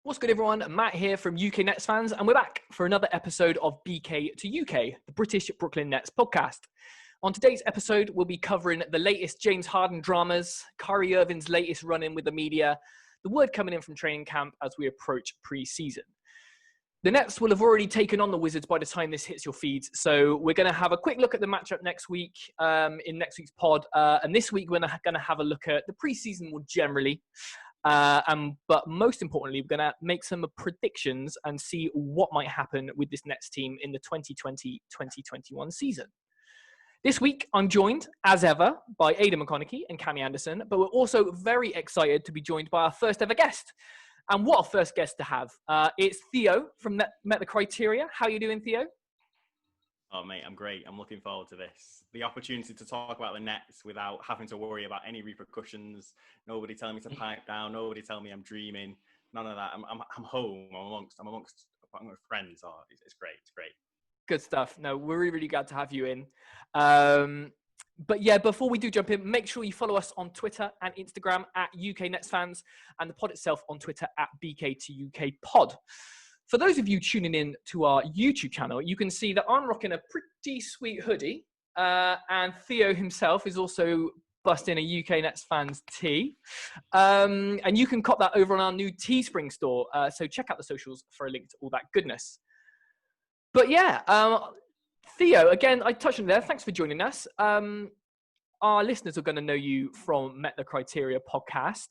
What's good, everyone? Matt here from UK Nets Fans, and we're back for another episode of BK to UK, the British Brooklyn Nets podcast. On today's episode, we'll be covering the latest James Harden dramas, Kyrie Irving's latest run-in with the media, the word coming in from training camp as we approach pre-season. The Nets will have already taken on the Wizards by the time this hits your feeds, so we're going to have a quick look at the matchup next week in next week's pod, and this week we're going to have a look at the pre-season more generally. But most importantly, we're going to make some predictions and see what might happen with this Nets team in the 2020-2021 season. This week, I'm joined, as ever, by Aidan and Cammy Anderson, but we're also very excited to be joined by our first ever guest. And what a first guest to have. It's Theo from Met the Criteria. How are you doing, Theo? Oh, mate, I'm great. I'm looking forward to this. The opportunity to talk about the Nets without having to worry about any repercussions. Nobody telling me to pipe down. Nobody telling me I'm dreaming. None of that. I'm home. I'm amongst friends. Oh, it's great. It's great. Good stuff. No, we're really, really glad to have you in. But yeah, before we do jump in, make sure you follow us on Twitter and Instagram at UK Nets Fans, and the pod itself on Twitter at BK2UK Pod. For those of you tuning in to our YouTube channel, you can see that I'm rocking a pretty sweet hoodie, and Theo himself is also busting a UK Nets Fans tee. And you can cop that over on our new Teespring store, so check out the socials for a link to all that goodness. But yeah, Theo, again, I touched on there. Thanks for joining us. Our listeners are going to know you from Met the Criteria podcast.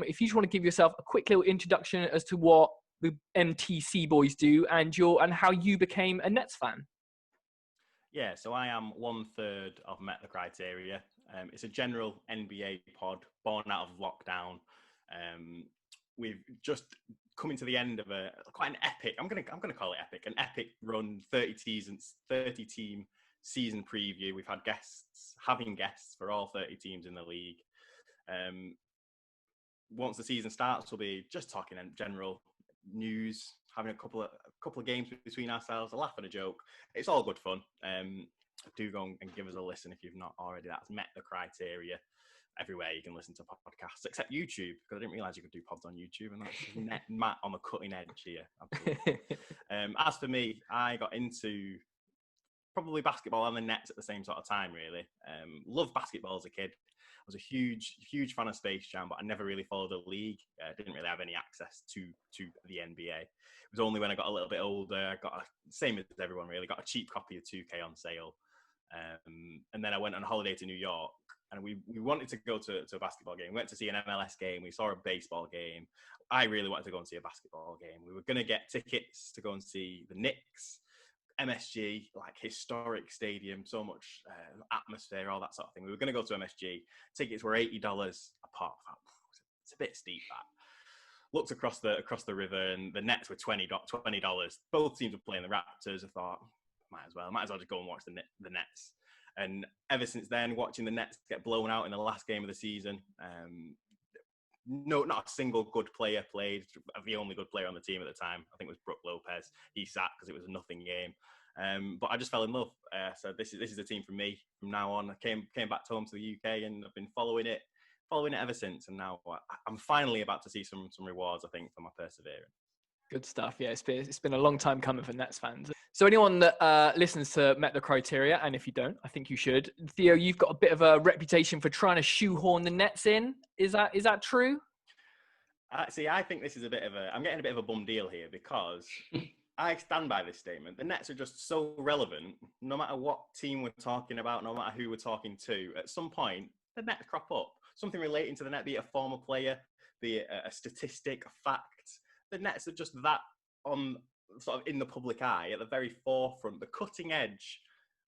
If you just want to give yourself a quick little introduction as to what the MTC boys do and how you became a Nets fan. Yeah, so I am 1/3 of Met the Criteria. It's a general NBA pod born out of lockdown. We've just coming to the end of quite an epic. I'm gonna call it epic. An epic run, 30 team season preview. We've had having guests for all 30 teams in the league. Once the season starts, we'll be just talking in general news, having a couple of games between ourselves, a laugh and a joke. It's all good fun. Do go and give us a listen if you've not already. That's Met the Criteria. Everywhere you can listen to podcasts, except YouTube, because I didn't realise you could do pods on YouTube, and that's Matt on the cutting edge here. As for me, I got into probably basketball and the Nets at the same sort of time, really. Loved basketball as a kid. I was a huge fan of Space Jam, but I never really followed the league. Didn't really have any access to the NBA. It was only when I got a little bit older, same as everyone really, got a cheap copy of 2K on sale. And then I went on holiday to New York, and we wanted to go to a basketball game. We went to see an MLS game. We saw a baseball game. I really wanted to go and see a basketball game. We were going to get tickets to go and see the Knicks. MSG, like historic stadium, so much atmosphere, all that sort of thing. We were going to go to MSG. Tickets were $80 a pop. It's a bit steep, that. Looked across the river, and the Nets were $20. Both teams were playing the Raptors. I thought, might as well just go and watch the Nets. And ever since then, watching the Nets get blown out in the last game of the season, no, not a single good player played. The only good player on the team at the time, I think, was Brook Lopez. He sat because it was a nothing game. But I just fell in love. So this is a team for me from now on. I came back home to the UK, and I've been following it ever since. And now I'm finally about to see some rewards, I think, for my perseverance. Good stuff. Yeah, it's been a long time coming for Nets fans. So anyone that listens to Met the Criteria, and if you don't, I think you should. Theo, you've got a bit of a reputation for trying to shoehorn the Nets in. Is that true? See, I think this is I'm getting a bit of a bum deal here, because I stand by this statement. The Nets are just so relevant, no matter what team we're talking about, no matter who we're talking to. At some point, the Nets crop up. Something relating to the Net, be it a former player, be it a statistic, a fact. The Nets are just that on sort of in the public eye, at the very forefront, the cutting edge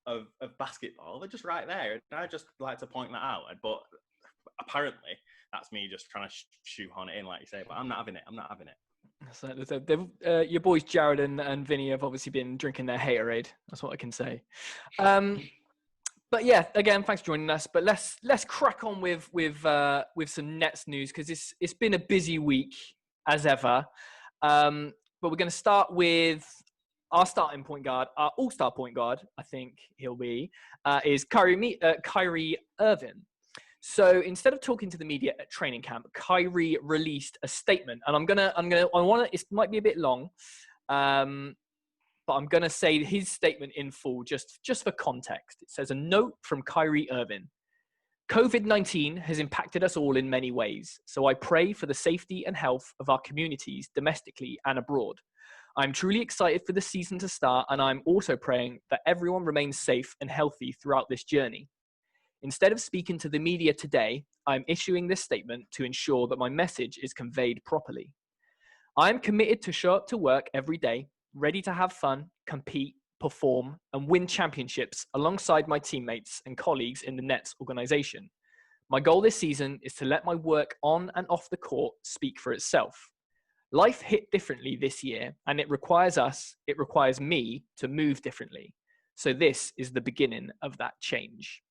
of basketball. They're just right there. And I just like to point that out. But apparently, that's me just trying to shoehorn it in, like you say. But I'm not having it. So your boys Jared and Vinny have obviously been drinking their haterade. That's what I can say. But yeah, again, thanks for joining us. But let's crack on with some Nets news, because it's been a busy week as ever. But we're going to start with our starting point guard, our all-star point guard, I think he'll be, is Kyrie Irving. So instead of talking to the media at training camp, Kyrie released a statement, and it might be a bit long, but I'm gonna say his statement in full just for context. It says, a note from Kyrie Irving. COVID-19 has impacted us all in many ways, so I pray for the safety and health of our communities domestically and abroad. I'm truly excited for the season to start, and I'm also praying that everyone remains safe and healthy throughout this journey. Instead of speaking to the media today, I'm issuing this statement to ensure that my message is conveyed properly. I'm committed to show up to work every day, ready to have fun, compete, perform, and win championships alongside my teammates and colleagues in the Nets organization. My goal this season is to let my work on and off the court speak for itself. Life hit differently this year, and it requires me to move differently. So this is the beginning of that change.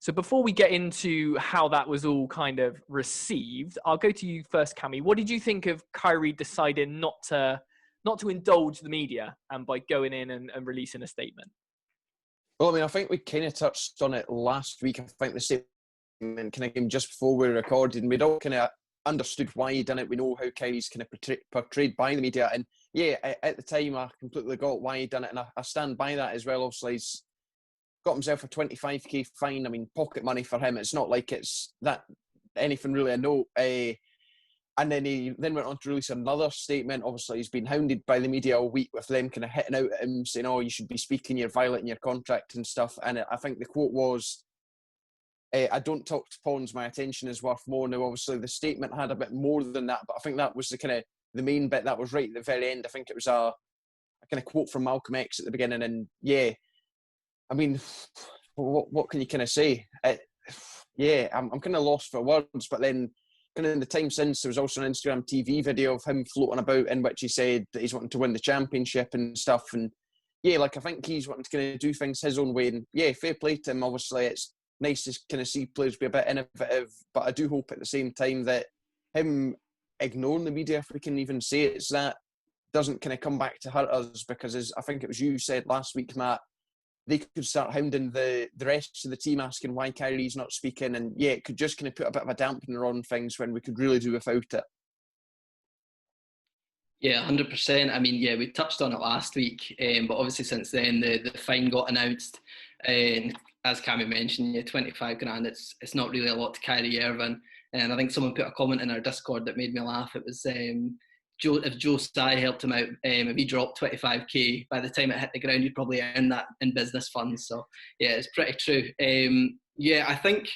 So before we get into how that was all kind of received, I'll go to you first, Cammy. What did you think of Kyrie deciding not to indulge the media and by going in and releasing a statement? Well, I mean, I think we kind of touched on it last week. I think the statement kind of came just before we recorded, and we'd all kind of understood why he done it. We know how Kyrie's kind of portrayed by the media, and yeah, at the time I completely got why he done it, and I stand by that as well. Obviously, he's got himself a 25k fine. I mean, pocket money for him. It's not like it's that anything really a note. And then he went on to release another statement. Obviously, he's been hounded by the media all week with them kind of hitting out at him, saying, oh, you should be speaking, you're violating your contract and stuff. And I think the quote was, I don't talk to pawns, my attention is worth more. Now, obviously, the statement had a bit more than that, but I think that was the main bit that was right at the very end. I think it was a kind of quote from Malcolm X at the beginning. And yeah, I mean, what can you kind of say? I'm kind of lost for words, but then kind of in the time since, there was also an Instagram TV video of him floating about in which he said that he's wanting to win the championship and stuff. And yeah, like I think he's wanting to kind of do things his own way. And yeah, fair play to him. Obviously, it's nice to kind of see players be a bit innovative, but I do hope at the same time that him ignoring the media, if we can even say it's that, doesn't kind of come back to hurt us, because as I think it was you said last week, Matt, they could start hounding the rest of the team, asking why Kyrie's not speaking. And yeah, it could just kind of put a bit of a dampener on things when we could really do without it. Yeah, 100%. I mean, yeah, we touched on it last week, but obviously since then the fine got announced. And as Cammy mentioned, yeah, 25 grand, it's not really a lot to Kyrie Irving. And I think someone put a comment in our Discord that made me laugh. It was, if Joe Tsai helped him out, if he dropped 25k, by the time it hit the ground, he'd probably earn that in business funds. So yeah, it's pretty true. Yeah, I think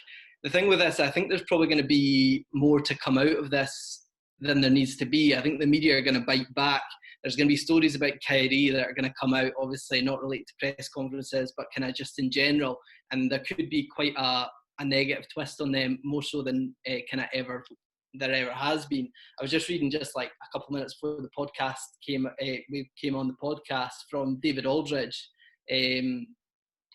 the thing with this, I think there's probably going to be more to come out of this than there needs to be. I think the media are going to bite back. There's going to be stories about Kyrie that are going to come out, obviously not related to press conferences, but kind of just in general. And there could be quite a negative twist on them, more so than there ever has been. I was just reading just like a couple of minutes before the podcast we came on the podcast from David Aldridge, and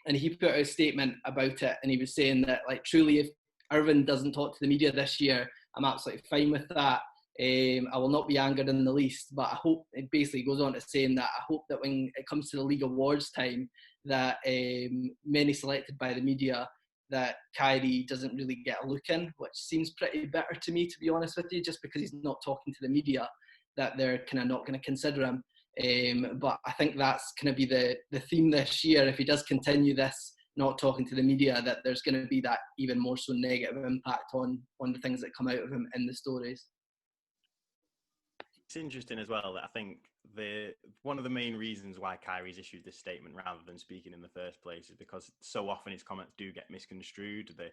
he put out a statement about it, and he was saying that, like, truly, if Irvin doesn't talk to the media this year, I'm absolutely fine with that. I will not be angered in the least, but I hope, it basically goes on to saying that I hope that when it comes to the league awards time, that many selected by the media, that Kyrie doesn't really get a look in, which seems pretty bitter to me, to be honest with you, just because he's not talking to the media, that they're kind of not going to consider him. But I think that's going to be the theme this year. If he does continue this, not talking to the media, that there's going to be that even more so negative impact on the things that come out of him in the stories. It's interesting as well that I think one of the main reasons why Kyrie's issued this statement rather than speaking in the first place is because so often his comments do get misconstrued. The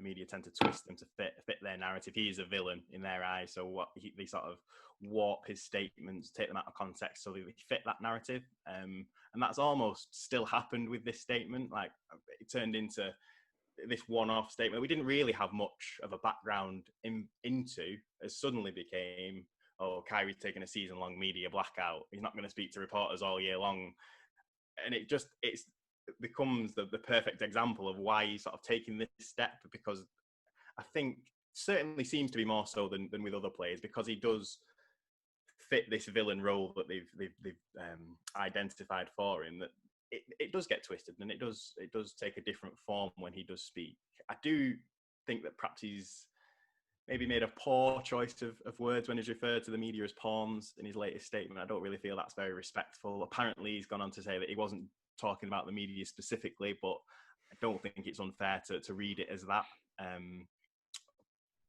media tend to twist them to fit their narrative. He is a villain in their eyes, so they sort of warp his statements, take them out of context so they fit that narrative. And that's almost still happened with this statement. Like, it turned into this one-off statement we didn't really have much of a background into, as suddenly became, oh, Kyrie's taking a season-long media blackout. He's not going to speak to reporters all year long. And it becomes the perfect example of why he's sort of taking this step, because I think certainly seems to be more so than with other players, because he does fit this villain role that they've identified for him, that it does get twisted, and it does take a different form when he does speak. I do think that perhaps he's maybe made a poor choice of words when he's referred to the media as pawns in his latest statement. I don't really feel that's very respectful. Apparently, he's gone on to say that he wasn't talking about the media specifically, but I don't think it's unfair to read it as that.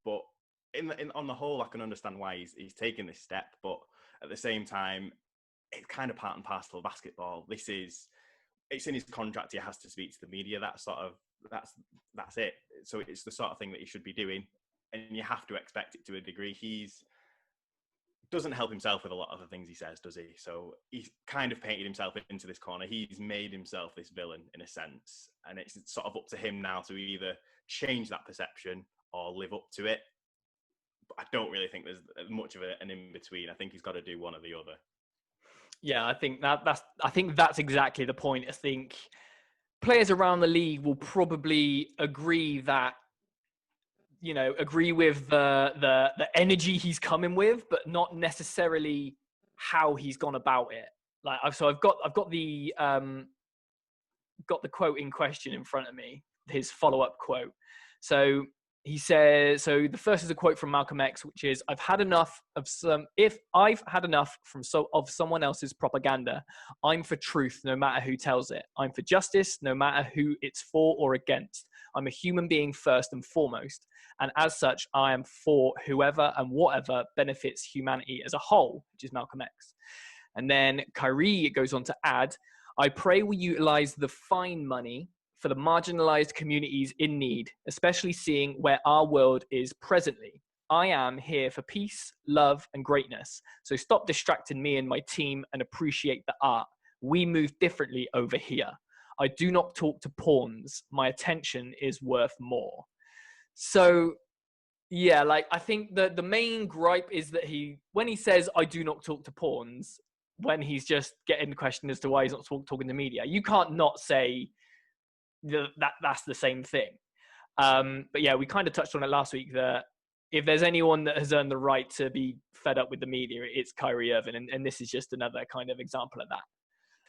But on the whole, I can understand why he's taking this step. But at the same time, it's kind of part and parcel of basketball. It's in his contract. He has to speak to the media. That's it. So it's the sort of thing that he should be doing. And you have to expect it to a degree. He's doesn't help himself with a lot of the things he says, does he? So he's kind of painted himself into this corner. He's made himself this villain in a sense. And it's sort of up to him now to either change that perception or live up to it. But I don't really think there's much of an in-between. I think he's got to do one or the other. Yeah, I think that's exactly the point. I think players around the league will probably agree with the energy he's coming with, but not necessarily how he's gone about it. Like I've got the quote in question in front of me, his follow-up quote. So he says, so the first is a quote from Malcolm X, which is, if I've had enough of someone else's propaganda, I'm for truth, no matter who tells it. I'm for justice, no matter who it's for or against. I'm a human being first and foremost. And as such, I am for whoever and whatever benefits humanity as a whole, which is Malcolm X. And then Kyrie goes on to add, I pray we utilize the fine money for the marginalized communities in need, especially seeing where our world is presently. I am here for peace, love, and greatness. So stop distracting me and my team and appreciate the art. We move differently over here. I do not talk to pawns. My attention is worth more. So, yeah, like I think the main gripe is that when he says, I do not talk to pawns, when he's just getting questioned as to why he's not talking to media, you can't not say that's the same thing. But yeah, we kind of touched on it last week that if there's anyone that has earned the right to be fed up with the media, it's Kyrie Irving. And this is just another kind of example of that.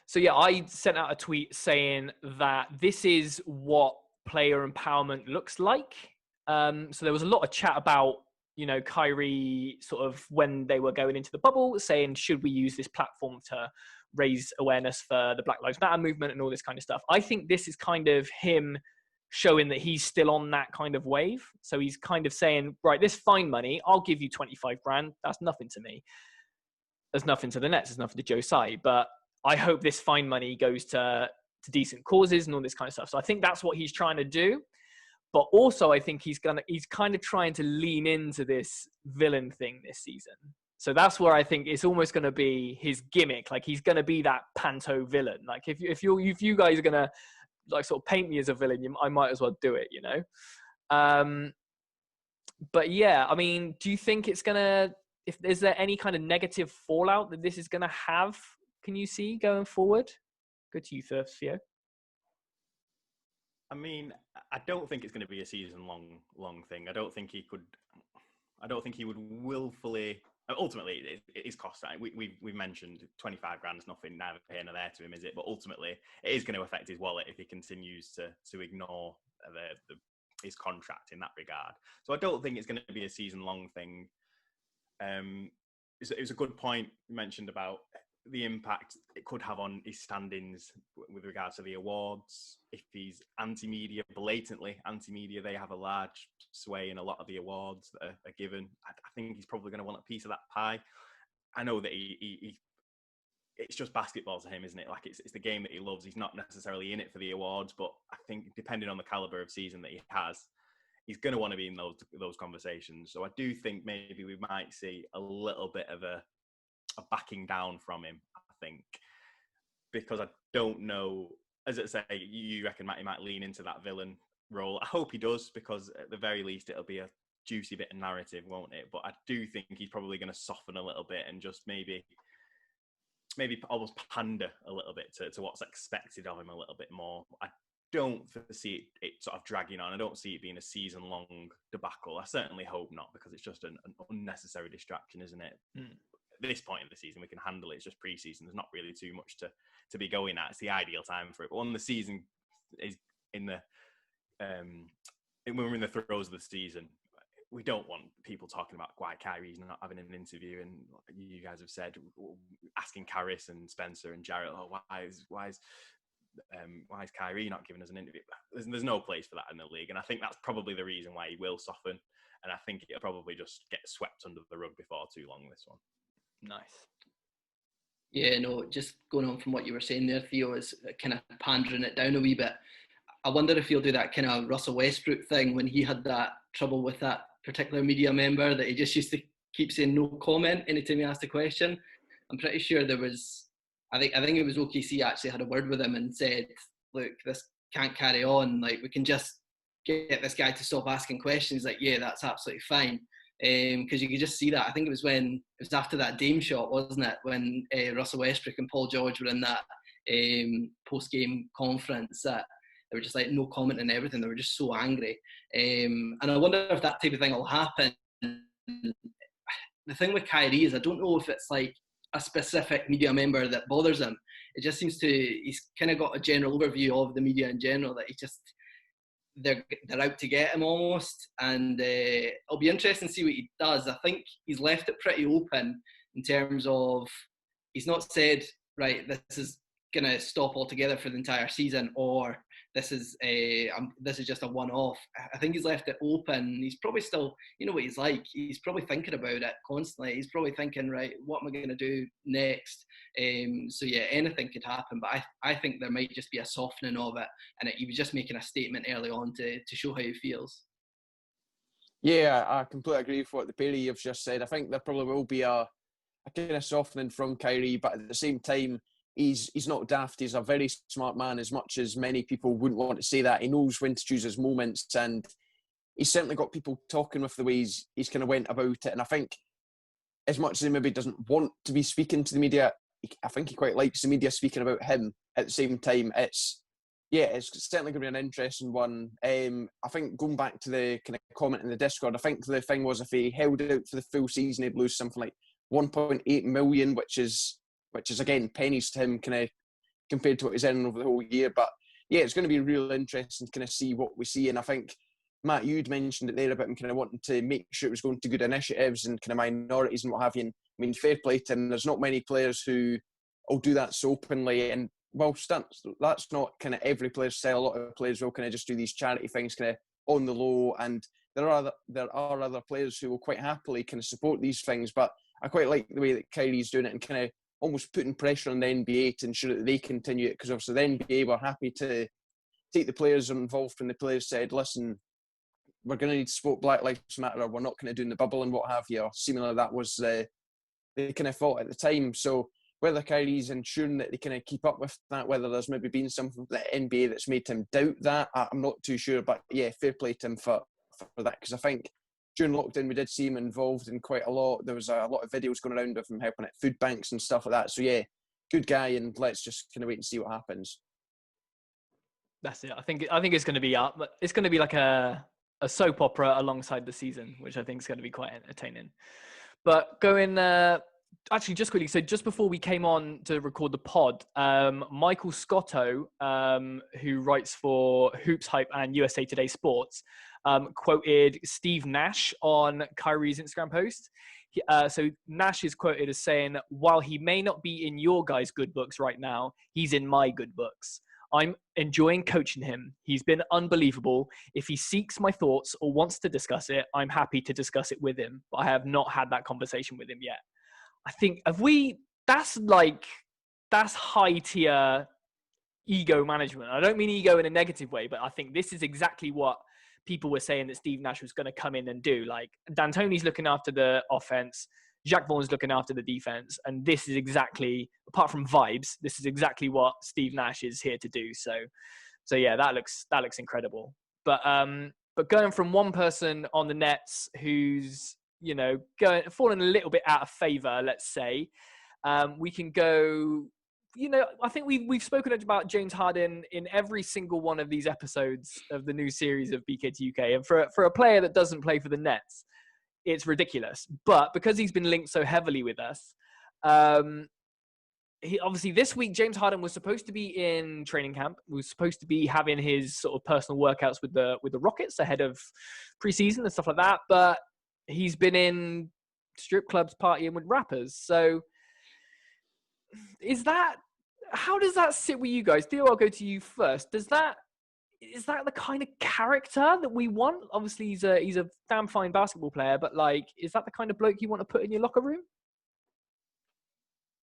So yeah, I sent out a tweet saying that this is what player empowerment looks like. So there was a lot of chat about, Kyrie sort of when they were going into the bubble saying, should we use this platform to raise awareness for the Black Lives Matter movement and all this kind of stuff. I think this is kind of him showing that he's still on that kind of wave. So he's kind of saying, right, this fine money, I'll give you 25 grand. That's nothing to me. There's nothing to the Nets. There's nothing to Joe Tsai. But I hope this fine money goes to decent causes and all this kind of stuff. So I think that's what he's trying to do. But also I think he's kind of trying to lean into this villain thing this season. So that's where I think it's almost going to be his gimmick. Like he's going to be that panto villain. Like if you guys are going to like sort of paint me as a villain, I might as well do it, But yeah, I mean, do you think is there any kind of negative fallout that this is going to have? Can you see going forward? Good to you, Theo. I mean, I don't think it's going to be a season-long thing. I don't think he would willfully. Ultimately, it is cost. We mentioned 25 grand is nothing, neither here nor there to him, is it? But ultimately, it is going to affect his wallet if he continues to ignore his contract in that regard. So I don't think it's going to be a season-long thing. It was a good point you mentioned about the impact it could have on his standings with regards to the awards. If he's anti-media, blatantly anti-media, they have a large sway in a lot of the awards that are given. I think he's probably going to want a piece of that pie. I know that he it's just basketball to him, isn't it? Like it's the game that he loves. He's not necessarily in it for the awards, but I think depending on the caliber of season that he has, he's going to want to be in those conversations. So I do think maybe we might see a little bit of a backing down from him, I think, because I don't know, as I say, you reckon Matty might lean into that villain role. I hope he does, because at the very least it'll be a juicy bit of narrative, won't it? But I do think he's probably going to soften a little bit and just maybe almost pander a little bit to what's expected of him a little bit more. I don't see it sort of dragging on. I don't see it being a season-long debacle. I certainly hope not, because it's just an unnecessary distraction, isn't it? At this point in the season, we can handle it. It's just pre-season. There's not really too much to be going at. It's the ideal time for it. But when the season is in the when we're in the throes of the seaon, we don't want people talking about why Kyrie's not having an interview. And you guys have said, asking Karras and Spencer and Jarrett, oh, why is Kyrie not giving us an interview? There's no place for that in the league. And I think that's probably the reason why he will soften. And I think it'll probably just get swept under the rug before too long, this one. Nice. Yeah, no, just going on from what you were saying there, Theo, is kind of pandering it down a wee bit. I wonder if he'll do that kind of Russell Westbrook thing when he had that trouble with that particular media member that he just used to keep saying no comment anytime he asked a question. I'm pretty sure there was, I think it was OKC actually had a word with him and said, look, this can't carry on. Like, we can just get this guy to stop asking questions. Like, yeah, that's absolutely fine. Because you could just see that. I think it was after that Dame shot, wasn't it? When Russell Westbrook and Paul George were in that post-game conference, that they were just like no comment and everything. They were just so angry. And I wonder if that type of thing will happen. The thing with Kyrie is I don't know if it's like a specific media member that bothers him. It just seems he's kind of got a general overview of the media in general that they're out to get him almost, and it'll be interesting to see what he does. I think he's left it pretty open in terms of he's not said, right, this is going to stop altogether for the entire season, or this is just a one-off. I think he's left it open. He's probably still, you know what he's like, he's probably thinking about it constantly. He's probably thinking, right, what am I going to do next? So yeah, anything could happen, but I think there might just be a softening of it, and he was just making a statement early on to show how he feels. Yeah, I completely agree with what the pair of you have just said. I think there probably will be a kind of softening from Kyrie, but at the same time, he's not daft. He's a very smart man, as much as many people wouldn't want to say that. He knows when to choose his moments, and he's certainly got people talking with the way he's kind of went about it. And I think as much as he maybe doesn't want to be speaking to the media, I think he quite likes the media speaking about him at the same time. It's certainly going to be an interesting one. I think going back to the kind of comment in the Discord, I think the thing was if he held out for the full season, he'd lose something like 1.8 million, which is again pennies to him kind of compared to what he's earning over the whole year. But yeah, it's going to be real interesting to kind of see what we see. And I think, Matt, you'd mentioned it there about him kind of wanting to make sure it was going to good initiatives and kind of minorities and what have you. And, I mean, fair play to him. There's not many players who will do that so openly. And whilst that's not kind of every player's style, a lot of players will kind of just do these charity things kind of on the low. And there are other players who will quite happily kind of support these things. But I quite like the way that Kyrie's doing it and kind of almost putting pressure on the NBA to ensure that they continue it, because obviously the NBA were happy to take the players involved when the players said, listen, we're going to need to support Black Lives Matter, or we're not going to do in the bubble and what have you. Or seemingly that was the kind of thought at the time. So whether Kyrie's ensuring that they kind of keep up with that, whether there's maybe been something from the NBA that's made him doubt that, I'm not too sure. But yeah, fair play to him for that, because I think during lockdown, we did see him involved in quite a lot. There was a lot of videos going around of him helping at food banks and stuff like that. So yeah, good guy, and let's just kind of wait and see what happens. That's it. I think it's going to be up. It's going to be like a soap opera alongside the season, which I think is going to be quite entertaining. But going actually just quickly, so just before we came on to record the pod, Michael Scotto, who writes for Hoops Hype and USA Today Sports, quoted Steve Nash on Kyrie's Instagram post. So Nash is quoted as saying, while he may not be in your guys' good books right now, he's in my good books. I'm enjoying coaching him. He's been unbelievable. If he seeks my thoughts or wants to discuss it, I'm happy to discuss it with him. But I have not had that conversation with him yet. I think that's high tier ego management. I don't mean ego in a negative way, but I think this is exactly what people were saying that Steve Nash was going to come in and do. Like, D'Antoni's looking after the offense, Jacques Vaughn's looking after the defense, and this is exactly, apart from vibes, this is exactly what Steve Nash is here to do. So yeah, that looks incredible. But going from one person on the Nets who's, you know, falling a little bit out of favor, let's say, we can go. You know, I think we've spoken about James Harden in every single one of these episodes of the new series of BK2 UK. And for a player that doesn't play for the Nets, it's ridiculous. But because he's been linked so heavily with us, obviously this week James Harden was supposed to be in training camp. He was supposed to be having his sort of personal workouts with the Rockets ahead of preseason and stuff like that. But he's been in strip clubs partying with rappers. So how does that sit with you guys? Theo, I'll go to you first. Is that the kind of character that we want? Obviously, he's a damn fine basketball player, but like, is that the kind of bloke you want to put in your locker room?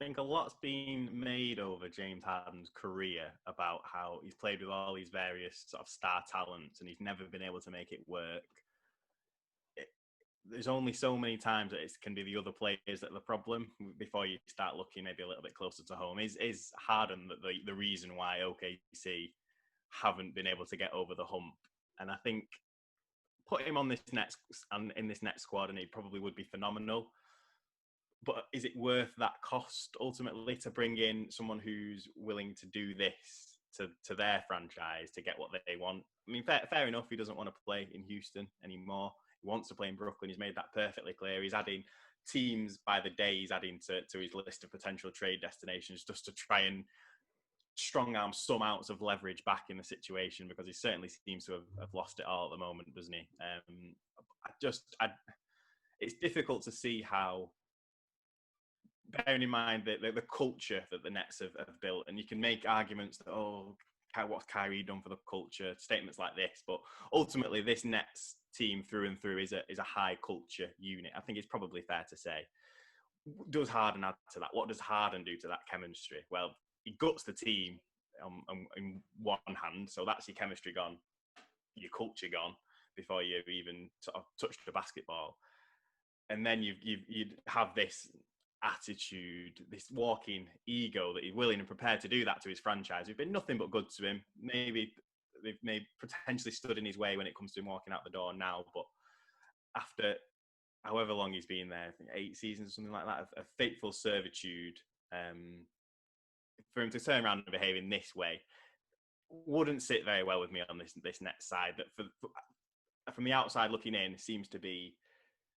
I think a lot's been made over James Harden's career about how he's played with all these various sort of star talents and he's never been able to make it work. There's only so many times that it can be the other players that are the problem before you start looking maybe a little bit closer to home. Is Harden the reason why OKC haven't been able to get over the hump? And I think put him on this next squad and he probably would be phenomenal. But is it worth that cost ultimately to bring in someone who's willing to do this to their franchise to get what they want? I mean, fair enough, he doesn't want to play in Houston anymore. He wants to play in Brooklyn. He's made that perfectly clear. He's adding teams by the day. He's adding to his list of potential trade destinations just to try and strong arm some ounce of leverage back in the situation, because he certainly seems to have lost it all at the moment, doesn't he? It's difficult to see how, bearing in mind the culture that the Nets have built, and you can make arguments that, what's Kyrie done for the culture, statements like this, but ultimately this Nets team through and through is a high culture unit. I think it's probably fair to say. Does Harden add to that? What does Harden do to that chemistry? Well, he guts the team in one hand, so that's your chemistry gone, your culture gone, before you even sort of touch the basketball. And then you'd have this attitude, this walking ego that he's willing and prepared to do that to his franchise. We've been nothing but good to him. Maybe they've potentially stood in his way when it comes to him walking out the door now, but after however long he's been there, I think 8 seasons or something like that, of faithful servitude, for him to turn around and behave in this way wouldn't sit very well with me on this next side. That from the outside looking in, seems to be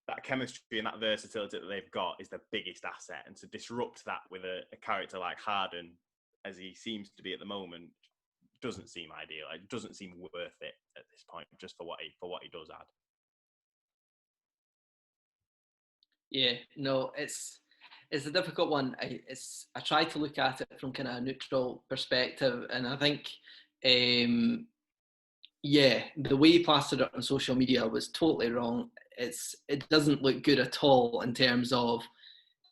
that chemistry and that versatility that they've got is the biggest asset, and to disrupt that with a character like Harden, as he seems to be at the moment, doesn't seem ideal. It doesn't seem worth it at this point, just for what he does add. Yeah, no, it's a difficult one. I try to look at it from kind of a neutral perspective, and I think, the way he plastered it on social media was totally wrong. It doesn't look good at all in terms of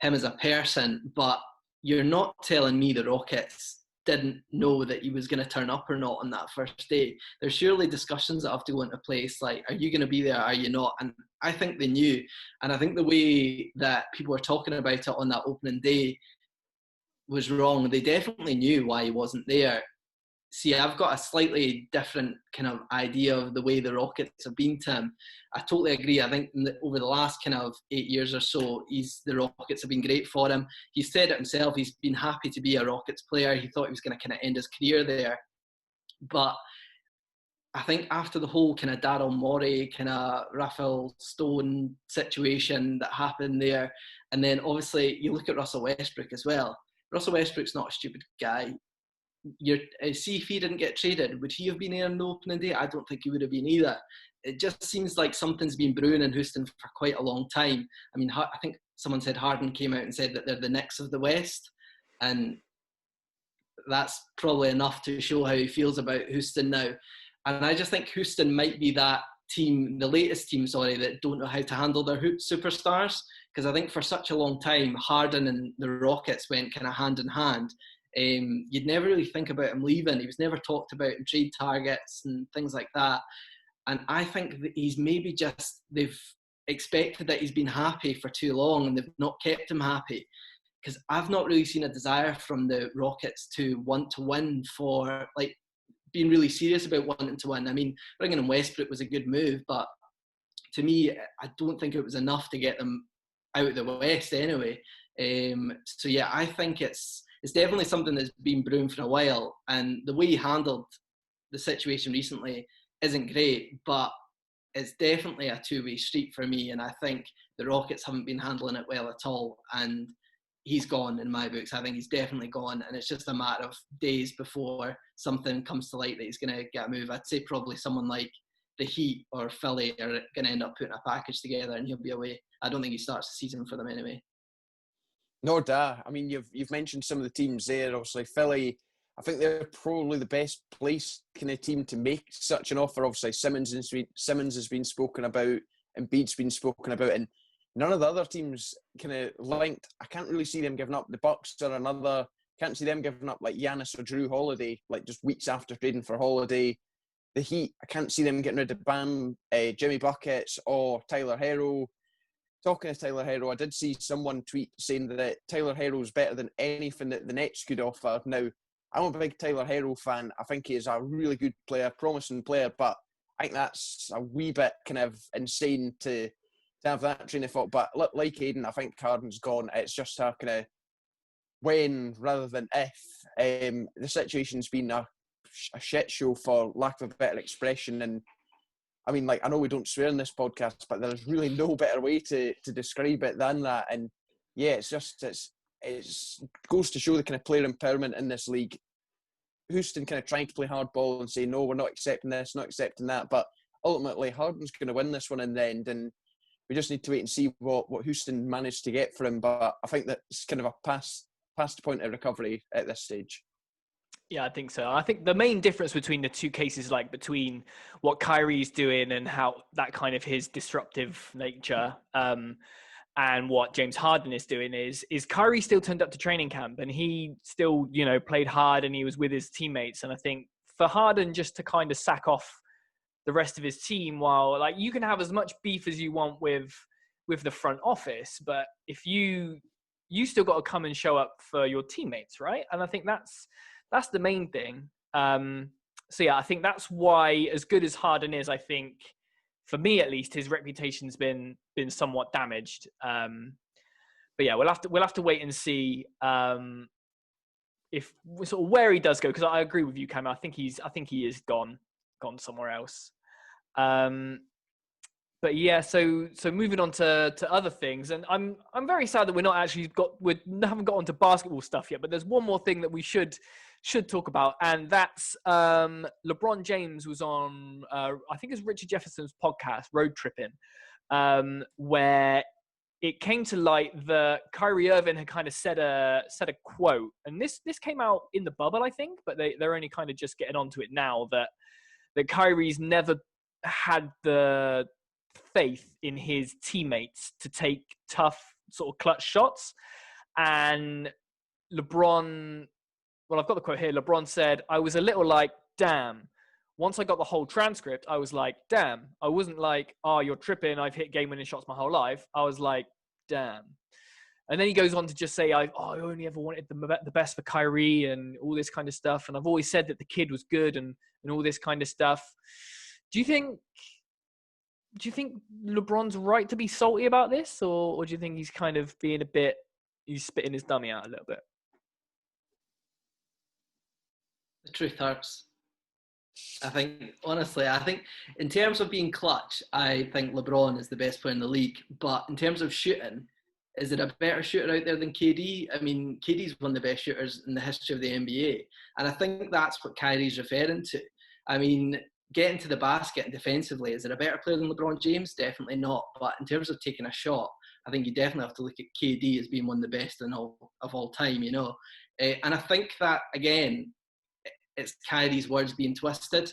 him as a person. But you're not telling me the Rockets didn't know that he was going to turn up or not on that first day. There's surely discussions that have to go into place, like, are you going to be there, are you not? And I think they knew. And I think the way that people were talking about it on that opening day was wrong. They definitely knew why he wasn't there. See, I've got a slightly different kind of idea of the way the Rockets have been to him. I totally agree. I think over the last kind of 8 years or so, the Rockets have been great for him. He said it himself. He's been happy to be a Rockets player. He thought he was going to kind of end his career there. But I think after the whole kind of Daryl Morey, kind of Raphael Stone situation that happened there, and then obviously you look at Russell Westbrook as well. Russell Westbrook's not a stupid guy. See, if he didn't get traded, would he have been there on the opening day? I don't think he would have been either. It just seems like something's been brewing in Houston for quite a long time. I mean, I think someone said Harden came out and said that they're the Knicks of the West, and that's probably enough to show how he feels about Houston now. And I just think Houston might be that team, the latest team, that don't know how to handle their superstars. Because I think for such a long time, Harden and the Rockets went kind of hand in hand. You'd never really think about him leaving. He was never talked about in trade targets and things like that. And I think that he's maybe they've expected that he's been happy for too long and they've not kept him happy. Because I've not really seen a desire from the Rockets to want to win, for like being really serious about wanting to win. I mean, bringing in Westbrook was a good move, but to me, I don't think it was enough to get them out of the West anyway. So yeah, I think it's definitely something that's been brewing for a while, and the way he handled the situation recently isn't great, but it's definitely a two-way street for me, and I think the Rockets haven't been handling it well at all. And he's gone in my books. I think he's definitely gone, and it's just a matter of days before something comes to light that he's going to get a move. I'd say probably someone like the Heat or Philly are going to end up putting a package together, and he'll be away. I don't think he starts the season for them anyway. Nor da. I mean, you've mentioned some of the teams there. Obviously, Philly, I think they're probably the best placed kind of team to make such an offer. Obviously, Simmons has been spoken about, and Embiid's been spoken about, and none of the other teams kind of linked. I can't really see them giving up. The Bucks or another. Can't see them giving up like Giannis or Drew Holiday, like just weeks after trading for Holiday. The Heat, I can't see them getting rid of Bam, Jimmy Buckets, or Tyler Herro. Talking of Tyler Herro, I did see someone tweet saying that Tyler Herro is better than anything that the Nets could offer. Now, I'm a big Tyler Herro fan. I think he is a really good player, promising player, but I think that's a wee bit kind of insane to have that train of thought. But like Aidan, I think Harden's gone. It's just a kind of when rather than if. The situation's been a shit show, for lack of a better expression, and I mean, like, I know we don't swear in this podcast, but there's really no better way to describe it than that. And yeah, it's goes to show the kind of player empowerment in this league. Houston kind of trying to play hardball and say, no, we're not accepting this, not accepting that. But ultimately, Harden's going to win this one in the end. And we just need to wait and see what Houston managed to get for him. But I think that's kind of a past point of recovery at this stage. Yeah, I think so. I think the main difference between the two cases, like between what Kyrie's doing and how that kind of his disruptive nature, and what James Harden is doing is Kyrie still turned up to training camp and he still, played hard and he was with his teammates. And I think for Harden just to kind of sack off the rest of his team, while like you can have as much beef as you want with the front office, but if you still got to come and show up for your teammates, right? And I think that's the main thing. So yeah, I think that's why, as good as Harden is, I think for me at least, his reputation's been somewhat damaged. But yeah, we'll have to wait and see if sort of where he does go. Because I agree with you, Cam. I think he is gone somewhere else. But yeah, so moving on to other things, and I'm very sad that we haven't got onto basketball stuff yet. But there's one more thing that we should talk about, and that's LeBron James was on I think it's Richard Jefferson's podcast, Road Tripping, where it came to light that Kyrie Irving had kind of said a quote, and this came out in the bubble, I think, but they're only kind of just getting onto it now, that Kyrie's never had the faith in his teammates to take tough sort of clutch shots. And LeBron, well, I've got the quote here. LeBron said, "I was a little like, damn. Once I got the whole transcript, I was like, damn." I wasn't like, "Oh, you're tripping. I've hit game-winning shots my whole life." I was like, damn. And then he goes on to just say, I only ever wanted the best for Kyrie and all this kind of stuff. And I've always said that the kid was good and all this kind of stuff. Do you think LeBron's right to be salty about this? Or do you think he's kind of being he's spitting his dummy out a little bit? The truth hurts. I think in terms of being clutch, I think LeBron is the best player in the league. But in terms of shooting, is there a better shooter out there than KD? I mean, KD's one of the best shooters in the history of the NBA. And I think that's what Kyrie's referring to. I mean, getting to the basket and defensively, is there a better player than LeBron James? Definitely not. But in terms of taking a shot, I think you definitely have to look at KD as being one of the best of all time, And I think that, again, it's Kyrie's words being twisted.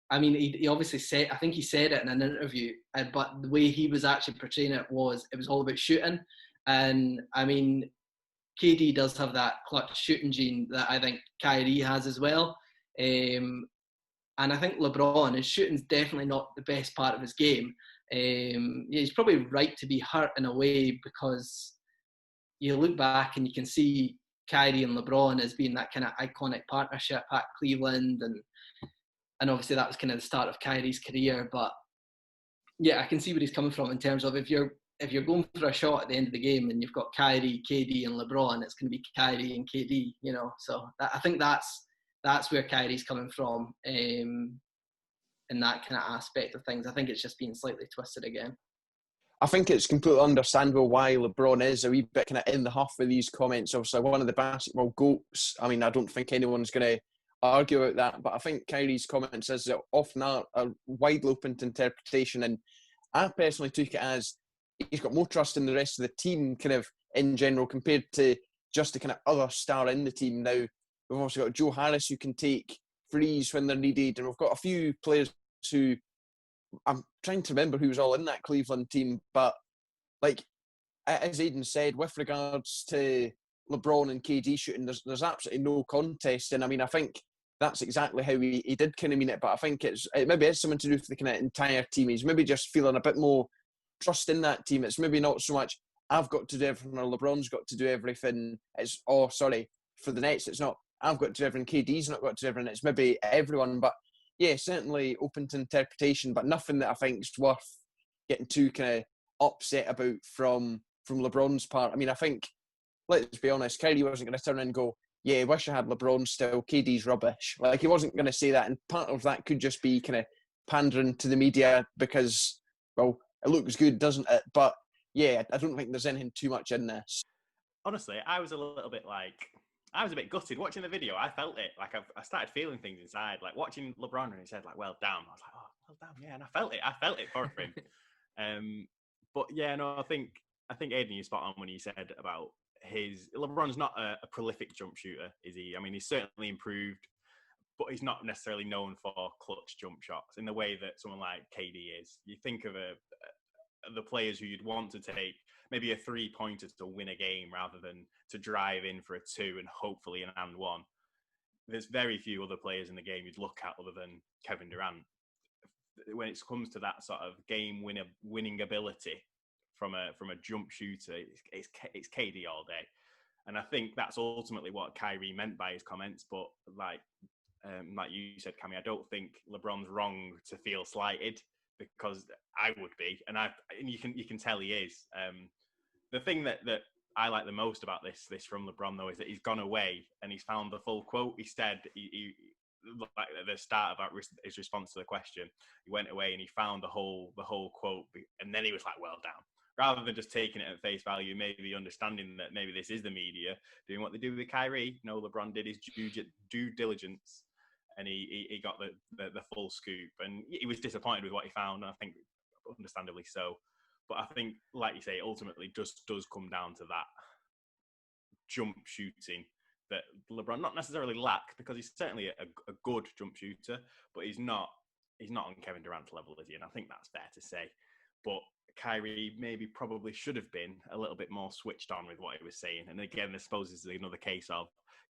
I mean, he obviously said, I think he said it in an interview, but the way he was actually portraying it was all about shooting. And I mean, KD does have that clutch shooting gene that I think Kyrie has as well. And I think LeBron, his shooting's definitely not the best part of his game. He's probably right to be hurt in a way, because you look back and you can see Kyrie and LeBron as being that kind of iconic partnership at Cleveland, and obviously that was kind of the start of Kyrie's career. But yeah, I can see where he's coming from in terms of if you're going for a shot at the end of the game and you've got Kyrie, KD, and LeBron, it's going to be Kyrie and KD, So I think that's where Kyrie's coming from in that kind of aspect of things. I think it's just being slightly twisted again. I think it's completely understandable why LeBron is a wee bit kind of in the huff with these comments. Obviously, one of the basketball GOATs. I mean, I don't think anyone's going to argue about that, but I think Kyrie's comments is often are widely open to interpretation, and I personally took it as he's got more trust in the rest of the team, kind of in general, compared to just the kind of other star in the team. Now, we've also got Joe Harris who can take threes when they're needed, and we've got a few players who, I'm trying to remember who was all in that Cleveland team, but like as Aidan said, with regards to LeBron and KD shooting, there's absolutely no contest. And I mean, I think that's exactly how he did kind of mean it, but I think it maybe is something to do with the kind of entire team. He's maybe just feeling a bit more trust in that team. It's maybe not so much I've got to do everything or LeBron's got to do everything. It's, for the Nets, it's not I've got to do everything, KD's not got to do everything. It's maybe everyone, but yeah, certainly open to interpretation, but nothing that I think is worth getting too kind of upset about from LeBron's part. I mean, I think, let's be honest, Kyrie wasn't going to turn and go, yeah, I wish I had LeBron still, KD's rubbish. Like, he wasn't going to say that, and part of that could just be kind of pandering to the media because, well, it looks good, doesn't it? But yeah, I don't think there's anything too much in this. Honestly, I was a bit gutted watching the video. I felt it. Like, I started feeling things inside. Like, watching LeBron and he said, like, well, damn. I was like, oh, well, damn, yeah. And I felt it for him. But yeah, no, I think Aidan, you spot on when you said about LeBron's not a prolific jump shooter, is he? I mean, he's certainly improved, but he's not necessarily known for clutch jump shots in the way that someone like KD is. You think of the players who you'd want to take maybe a 3-pointer to win a game rather than to drive in for a 2 and hopefully an and 1. There's very few other players in the game you'd look at other than Kevin Durant. When it comes to that sort of game winning ability from a jump shooter, it's KD all day. And I think that's ultimately what Kyrie meant by his comments. But like you said, Cammy, I don't think LeBron's wrong to feel slighted, because I would be, and you can tell he is. The thing that I like the most about this from LeBron, though, is that he's gone away and he's found the full quote. He said, he like at the start of his response to the question, he went away and he found the whole quote, and then he was like, well, damn. Rather than just taking it at face value, maybe understanding that maybe this is the media doing what they do with Kyrie. You know, LeBron did his due diligence, and he got the full scoop. And he was disappointed with what he found, and I think understandably so. But I think, like you say, ultimately just does come down to that jump shooting that LeBron not necessarily lack, because he's certainly a good jump shooter, but he's not on Kevin Durant's level, is he? And I think that's fair to say. But Kyrie probably should have been a little bit more switched on with what he was saying. And again, I suppose this is another case of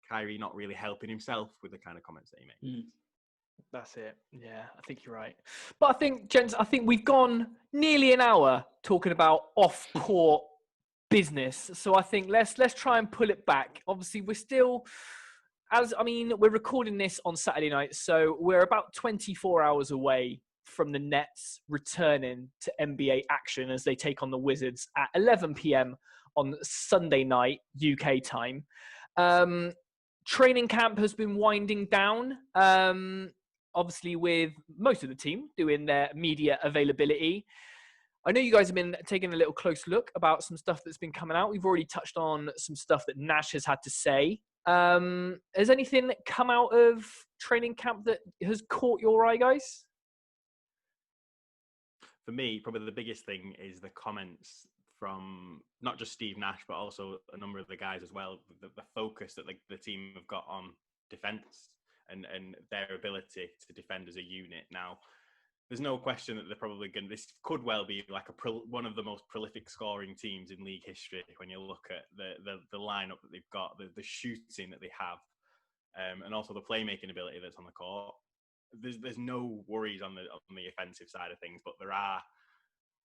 Kyrie not really helping himself with the kind of comments that he makes. That's it. Yeah, I think you're right. But I think, gents, we've gone nearly an hour talking about off-court business. So I think let's try and pull it back. Obviously, we're recording this on Saturday night, so we're about 24 hours away from the Nets returning to NBA action as they take on the Wizards at 11 p.m. on Sunday night, UK time. Training camp has been winding down, obviously with most of the team doing their media availability. I know you guys have been taking a little close look about some stuff that's been coming out. We've already touched on some stuff that Nash has had to say. Has anything come out of training camp that has caught your eye, guys? For me, probably the biggest thing is the comments from not just Steve Nash, but also a number of the guys as well. The focus that the team have got on defense and their ability to defend as a unit. Now, there's no question that they're probably going. This could well be like one of the most prolific scoring teams in league history when you look at the lineup that they've got, the shooting that they have, and also the playmaking ability that's on the court. There's no worries on the offensive side of things, but there are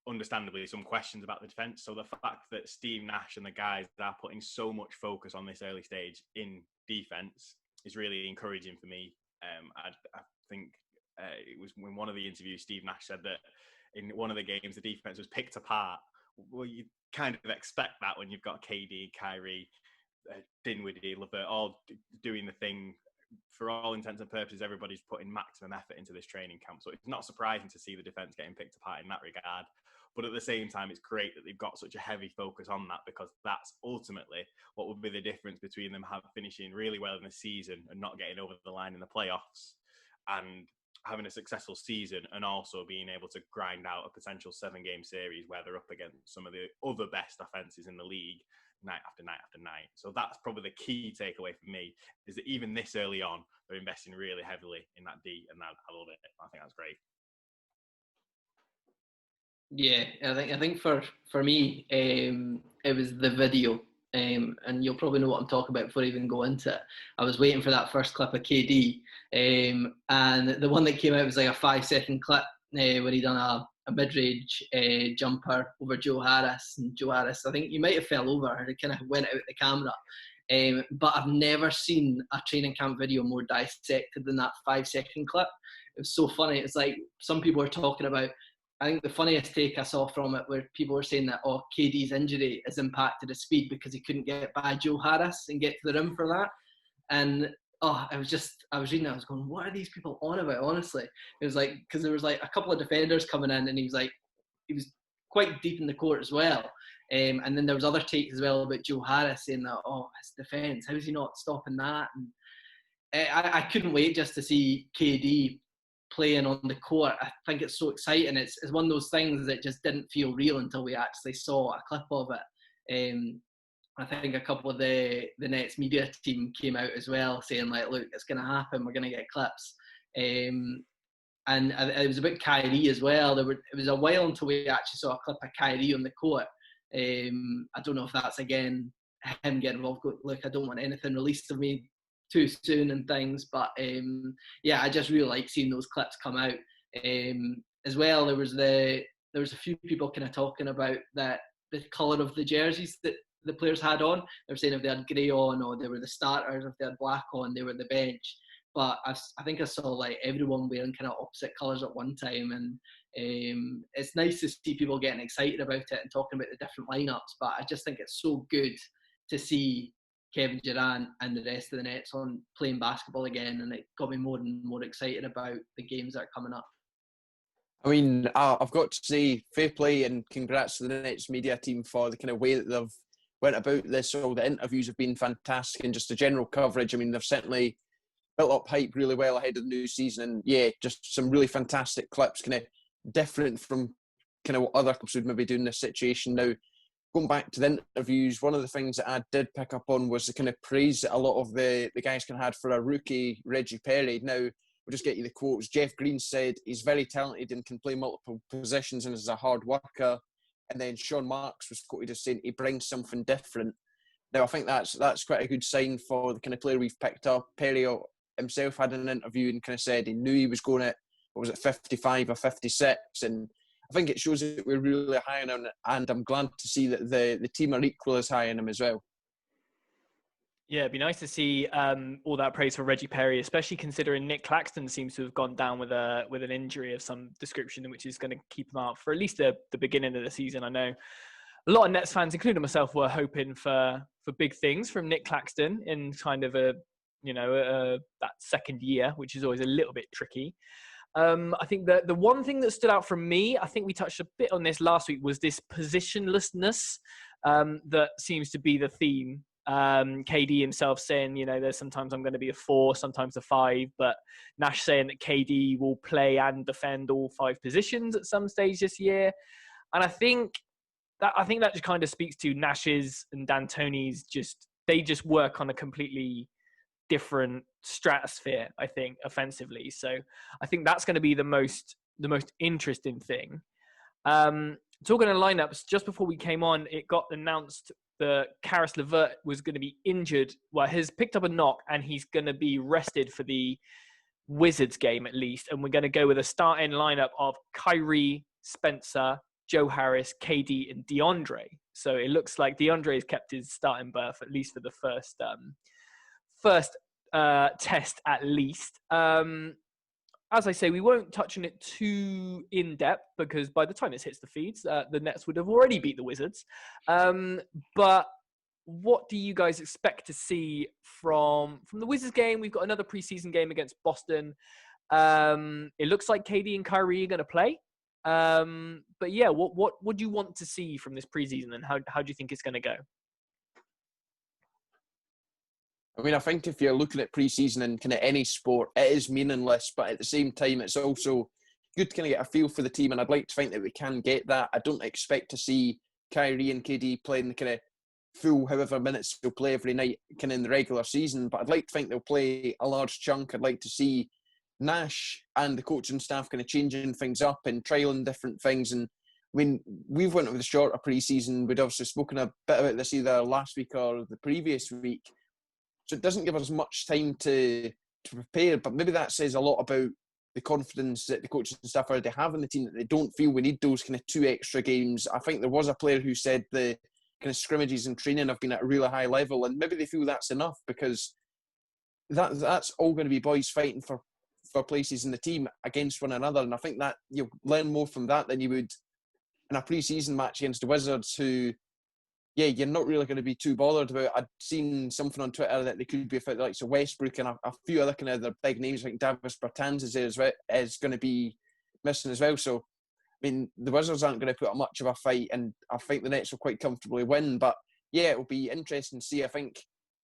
understandably some questions about the defense. So the fact that Steve Nash and the guys are putting so much focus on this early stage in defense is really encouraging for me. I think it was in one of the interviews, Steve Nash said that in one of the games the defense was picked apart. Well, you kind of expect that when you've got KD, Kyrie, Dinwiddie, LeVert all doing the thing. For all intents and purposes, everybody's putting maximum effort into this training camp. So it's not surprising to see the defense getting picked apart in that regard. But at the same time, it's great that they've got such a heavy focus on that, because that's ultimately what would be the difference between them finishing really well in the season and not getting over the line in the playoffs, and having a successful season and also being able to grind out a potential 7-game series where they're up against some of the other best offenses in the league night after night after night. So that's probably the key takeaway for me, is that even this early on, they're investing really heavily in that D, and I love it. I think that's great. Yeah, I think for me, it was the video, and you'll probably know what I'm talking about before I even go into it. I was waiting for that first clip of KD, and the one that came out was like a 5-second clip where he done a mid-range jumper over Joe Harris, and Joe Harris, I think he might have fell over, and it kind of went out the camera. But I've never seen a training camp video more dissected than that 5-second clip. It was so funny. It's like some people are talking about, I think the funniest take I saw from it where people were saying that, KD's injury has impacted his speed because he couldn't get by Joe Harris and get to the rim for that. And I was reading it, I was going, what are these people on about, honestly? It was like, because there was like a couple of defenders coming in, and he was quite deep in the court as well. And then there was other takes as well about Joe Harris saying that, his defence, how is he not stopping that? And I couldn't wait just to see KD playing on the court. I think it's so exciting. It's one of those things that just didn't feel real until we actually saw a clip of it. I think a couple of the Nets media team came out as well saying like, look, it's going to happen. We're going to get clips. And it was about Kyrie as well. It was a while until we actually saw a clip of Kyrie on the court. I don't know if that's, again, him getting involved. Look, I don't want anything released of me too soon and things. But, I just really like seeing those clips come out. As well, there was a few people kind of talking about the colour of the jerseys that the players had on. They were saying if they had grey on, or they were the starters; if they had black on, they were the bench. But I think I saw like everyone wearing kind of opposite colours at one time, and it's nice to see people getting excited about it and talking about the different lineups. But I just think it's so good to see Kevin Durant and the rest of the Nets on playing basketball again, and it got me more and more excited about the games that are coming up. I mean, I've got to say fair play and congrats to the Nets media team for the kind of way that they've went about this. All the interviews have been fantastic, and just the general coverage. I mean, they've certainly built up hype really well ahead of the new season, and just some really fantastic clips, kind of different from kind of what other clubs would maybe do in this situation. Now, going back to the interviews, one of the things that I did pick up on was the kind of praise that a lot of the guys can had for a rookie, Reggie Perry. Now, we'll just get you the quotes. Jeff Green said he's very talented and can play multiple positions and is a hard worker. And then Sean Marks was quoted as saying he brings something different. Now, I think that's quite a good sign for the kind of player we've picked up. Perry himself had an interview and kind of said he knew he was going at, 55 or 56? And I think it shows that we're really high on him, and I'm glad to see that the team are equal as high on him as well. Yeah, it'd be nice to see all that praise for Reggie Perry, especially considering Nick Claxton seems to have gone down with an injury of some description, which is going to keep him out for at least the beginning of the season. I know a lot of Nets fans, including myself, were hoping for big things from Nick Claxton in kind of that second year, which is always a little bit tricky. I think that the one thing that stood out from me, I think we touched a bit on this last week, was this positionlessness that seems to be the theme. KD himself saying, there's sometimes I'm going to be a 4, sometimes a 5, but Nash saying that KD will play and defend all 5 positions at some stage this year. And I think that just kind of speaks to Nash's and D'Antoni's they just work on a completely different stratosphere, I think, offensively. So I think that's going to be the most interesting thing. Talking of lineups, just before we came on, it got announced that Karis LeVert was going to be injured. Well, he's picked up a knock and he's going to be rested for the Wizards game at least. And we're going to go with a starting lineup of Kyrie, Spencer, Joe Harris, KD, and DeAndre. So it looks like DeAndre has kept his starting berth at least for the first test at least. As I say, we won't touch on it too in depth because by the time this hits the feeds, the Nets would have already beat the Wizards. But what do you guys expect to see from the Wizards game? We've got another preseason game against Boston. It looks like KD and Kyrie are going to play. But yeah, what do you want to see from this preseason, and how do you think it's going to go? I mean, I think if you're looking at pre-season in kind of any sport, it is meaningless, but at the same time, it's also good to kind of get a feel for the team, and I'd like to think that we can get that. I don't expect to see Kyrie and KD playing the kind of full however minutes they'll play every night kind of in the regular season, but I'd like to think they'll play a large chunk. I'd like to see Nash and the coaching staff kind of changing things up and trialling different things. And I mean, we've went with the shorter pre-season. We'd obviously spoken a bit about this either last week or the previous week. So it doesn't give us much time to prepare, but maybe that says a lot about the confidence that the coaches and staff already have in the team, that they don't feel we need those kind of 2 extra games. I think there was a player who said the kind of scrimmages and training have been at a really high level, and maybe they feel that's enough, because that's all going to be boys fighting for places in the team against one another. And I think that you'll learn more from that than you would in a pre-season match against the Wizards, who, yeah, you're not really going to be too bothered about. I'd seen something on Twitter that they could be affected, like so Westbrook and a few other kind of other big names, like Davis Bertans is going to be missing as well. So, I mean, the Wizards aren't going to put up much of a fight, and I think the Nets will quite comfortably win. But yeah, it'll be interesting to see. I think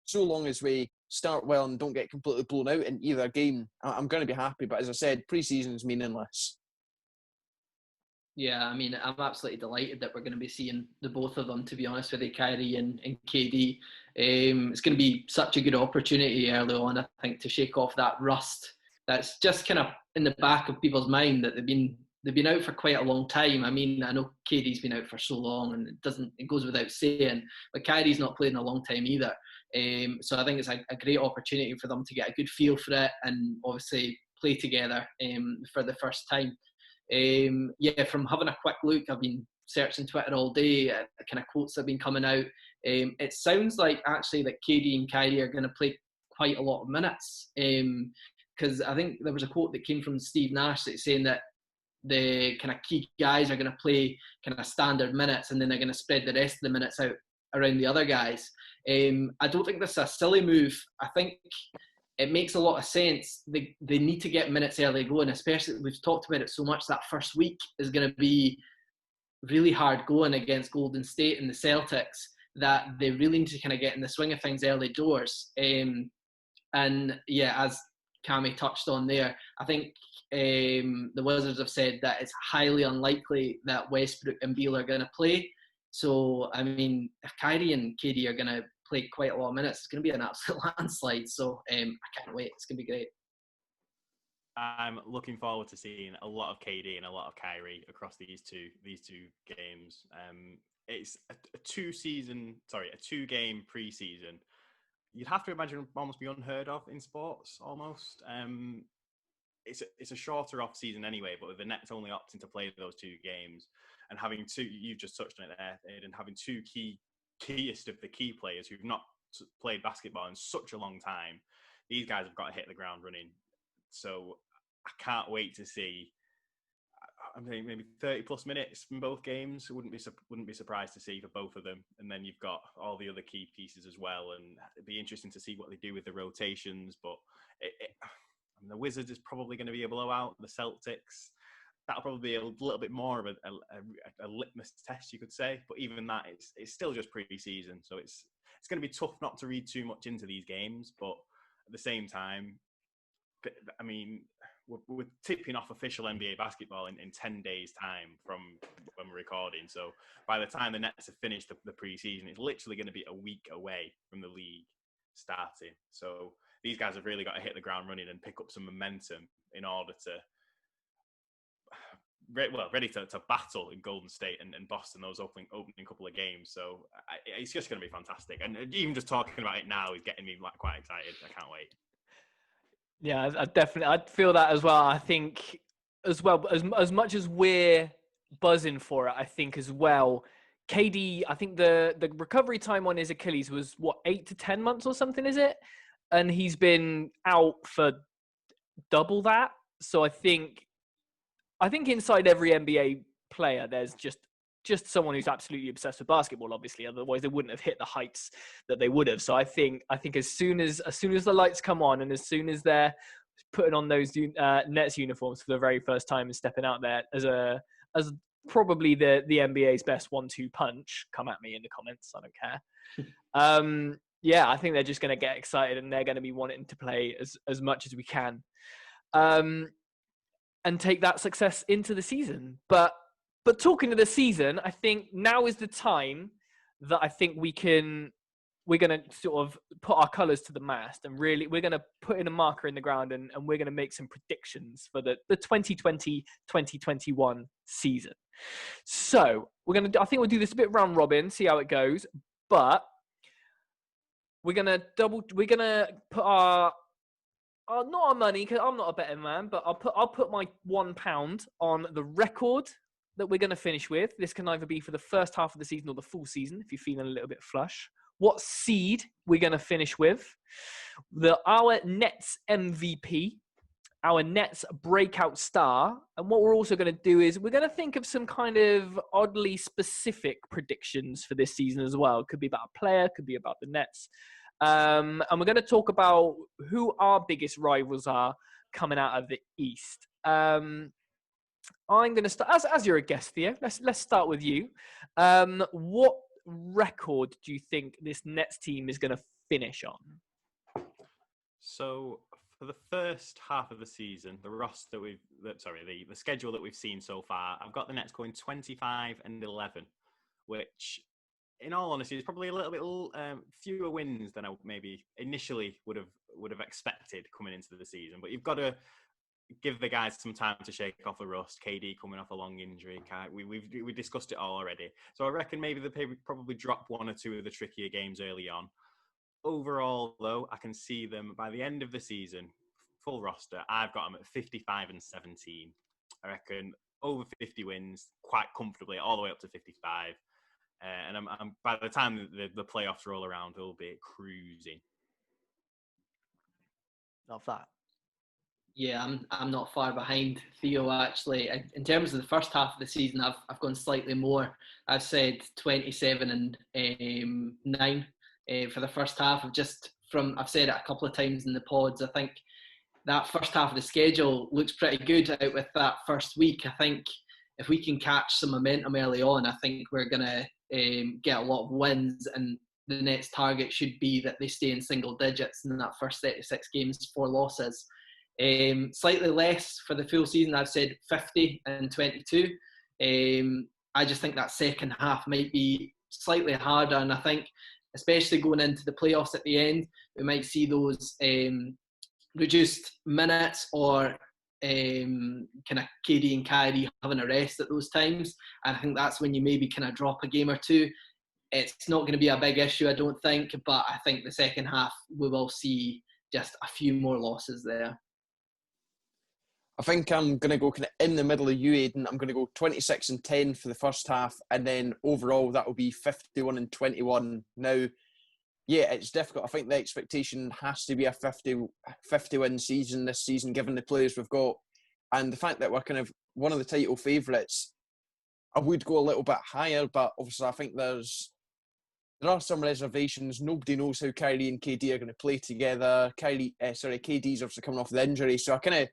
so long as we start well and don't get completely blown out in either game, I'm going to be happy. But as I said, pre-season is meaningless. Yeah, I mean, I'm absolutely delighted that we're going to be seeing the both of them, to be honest with you, Kyrie and KD. It's going to be such a good opportunity early on, I think, to shake off that rust that's just kind of in the back of people's mind, that they've been out for quite a long time. I mean, I know KD's been out for so long, and it goes without saying, but Kyrie's not played in a long time either. So I think it's a great opportunity for them to get a good feel for it and obviously play together for the first time. From having a quick look, I've been searching Twitter all day, the kind of quotes that have been coming out. It sounds like actually that KD and Kyrie are going to play quite a lot of minutes, because I think there was a quote that came from Steve Nash that's saying that the kind of key guys are going to play kind of standard minutes, and then they're going to spread the rest of the minutes out around the other guys. I don't think this is a silly move. I think it makes a lot of sense. They need to get minutes early going, especially, we've talked about it so much, that first week is going to be really hard going against Golden State and the Celtics, that they really need to kind of get in the swing of things early doors. And yeah, as Cammy touched on there, I think the Wizards have said that it's highly unlikely that Westbrook and Beal are going to play. So, I mean, if Kyrie and KD are going to play quite a lot of minutes, it's going to be an absolute landslide. So I can't wait. It's going to be great. I'm looking forward to seeing a lot of KD and a lot of Kyrie across these two games. It's a 2-game preseason. You'd have to imagine almost be unheard of in sports, almost. It's a shorter off season anyway, but with the Nets only opting to play those 2 games and having two, you've just touched on it there, Aidan, having 2 keyest of the key players who've not played basketball in such a long time, these guys have got to hit the ground running. So I can't wait to see. I mean, maybe 30 plus minutes from both games. Wouldn't be surprised to see for both of them. And then you've got all the other key pieces as well. And it'd be interesting to see what they do with the rotations. But I mean, the Wizards is probably going to be a blowout. The Celtics, that'll probably be a little bit more of a litmus test, you could say. But even that, it's still just pre-season, so it's going to be tough not to read too much into these games. But at the same time, I mean, we're tipping off official NBA basketball in 10 days' time from when we're recording. So by the time the Nets have finished the pre-season, it's literally going to be a week away from the league starting. So these guys have really got to hit the ground running and pick up some momentum in order to ready to battle in Golden State and Boston, those opening couple of games. So it's just going to be fantastic. And even just talking about it now is getting me quite excited. I can't wait. Yeah, I'd feel that as well. I think as well, as much as we're buzzing for it, I think as well, KD, I think the recovery time on his Achilles was 8 to 10 months or something, is it? And he's been out for double that. So I think inside every NBA player, there's just someone who's absolutely obsessed with basketball, obviously. Otherwise, they wouldn't have hit the heights that they would have. So I think as soon as the lights come on and as soon as they're putting on those Nets uniforms for the very first time and stepping out there as a as probably the NBA's best 1-2 punch. Come at me in the comments. I don't care. Yeah, I think they're just going to get excited and they're going to be wanting to play as much as we can, and take that success into the season. But talking to the season, I think now is the time that I think we're going to sort of put our colours to the mast, and really we're going to put in a marker in the ground, and we're going to make some predictions for the 2020-2021 season. So I think we'll do this a bit round robin, see how it goes, but we're going to put our not our money, because I'm not a betting man, but I'll put my £1 on the record that we're going to finish with. This can either be for the first half of the season or the full season, if you're feeling a little bit flush. What seed we're going to finish with. Our Nets MVP, our Nets breakout star. And what we're also going to do is we're going to think of some kind of oddly specific predictions for this season as well. It could be about a player, could be about the Nets. And we're going to talk about who our biggest rivals are coming out of the East. I'm going to start, as you're a guest, Theo, let's start with you. What record do you think this Nets team is going to finish on? So for the first half of the season, the schedule that we've seen so far, I've got the Nets going 25-11, which, in all honesty, is probably a little bit fewer wins than I maybe initially would have expected coming into the season. But you've got to give the guys some time to shake off the rust. KD coming off a long injury. We discussed it all already. So I reckon maybe they probably drop one or two of the trickier games early on. Overall, though, I can see them by the end of the season, full roster, I've got them at 55-17. I reckon over 50 wins quite comfortably, all the way up to 55. And I'm by the time the playoffs roll around, they'll be cruising. Love that. Yeah, I'm not far behind Theo, actually. In terms of the first half of the season, I've gone slightly more. I've said 27-9 for the first half. I've said it a couple of times in the pods. I think that first half of the schedule looks pretty good out with that first week. I think if we can catch some momentum early on, I think we're going to get a lot of wins, and the Nets' target should be that they stay in single digits in that first 36 games, 4 losses. Slightly less for the full season. I've said 50-22. I just think that second half might be slightly harder, and I think especially going into the playoffs at the end, we might see those reduced minutes or kind of KD and Kyrie having a rest at those times. And I think that's when you maybe kind of drop a game or two. It's not going to be a big issue, I don't think, but I think the second half we will see just a few more losses there. I think I'm going to go kind of in the middle of you, Aidan. I'm going to go 26-10 for the first half, and then overall that will be 51-21. Now, yeah, it's difficult. I think the expectation has to be a 50-win season this season, given the players we've got. And the fact that we're kind of one of the title favourites, I would go a little bit higher, but obviously I think there are some reservations. Nobody knows how Kyrie and KD are going to play together. KD's obviously coming off the injury, so I kind of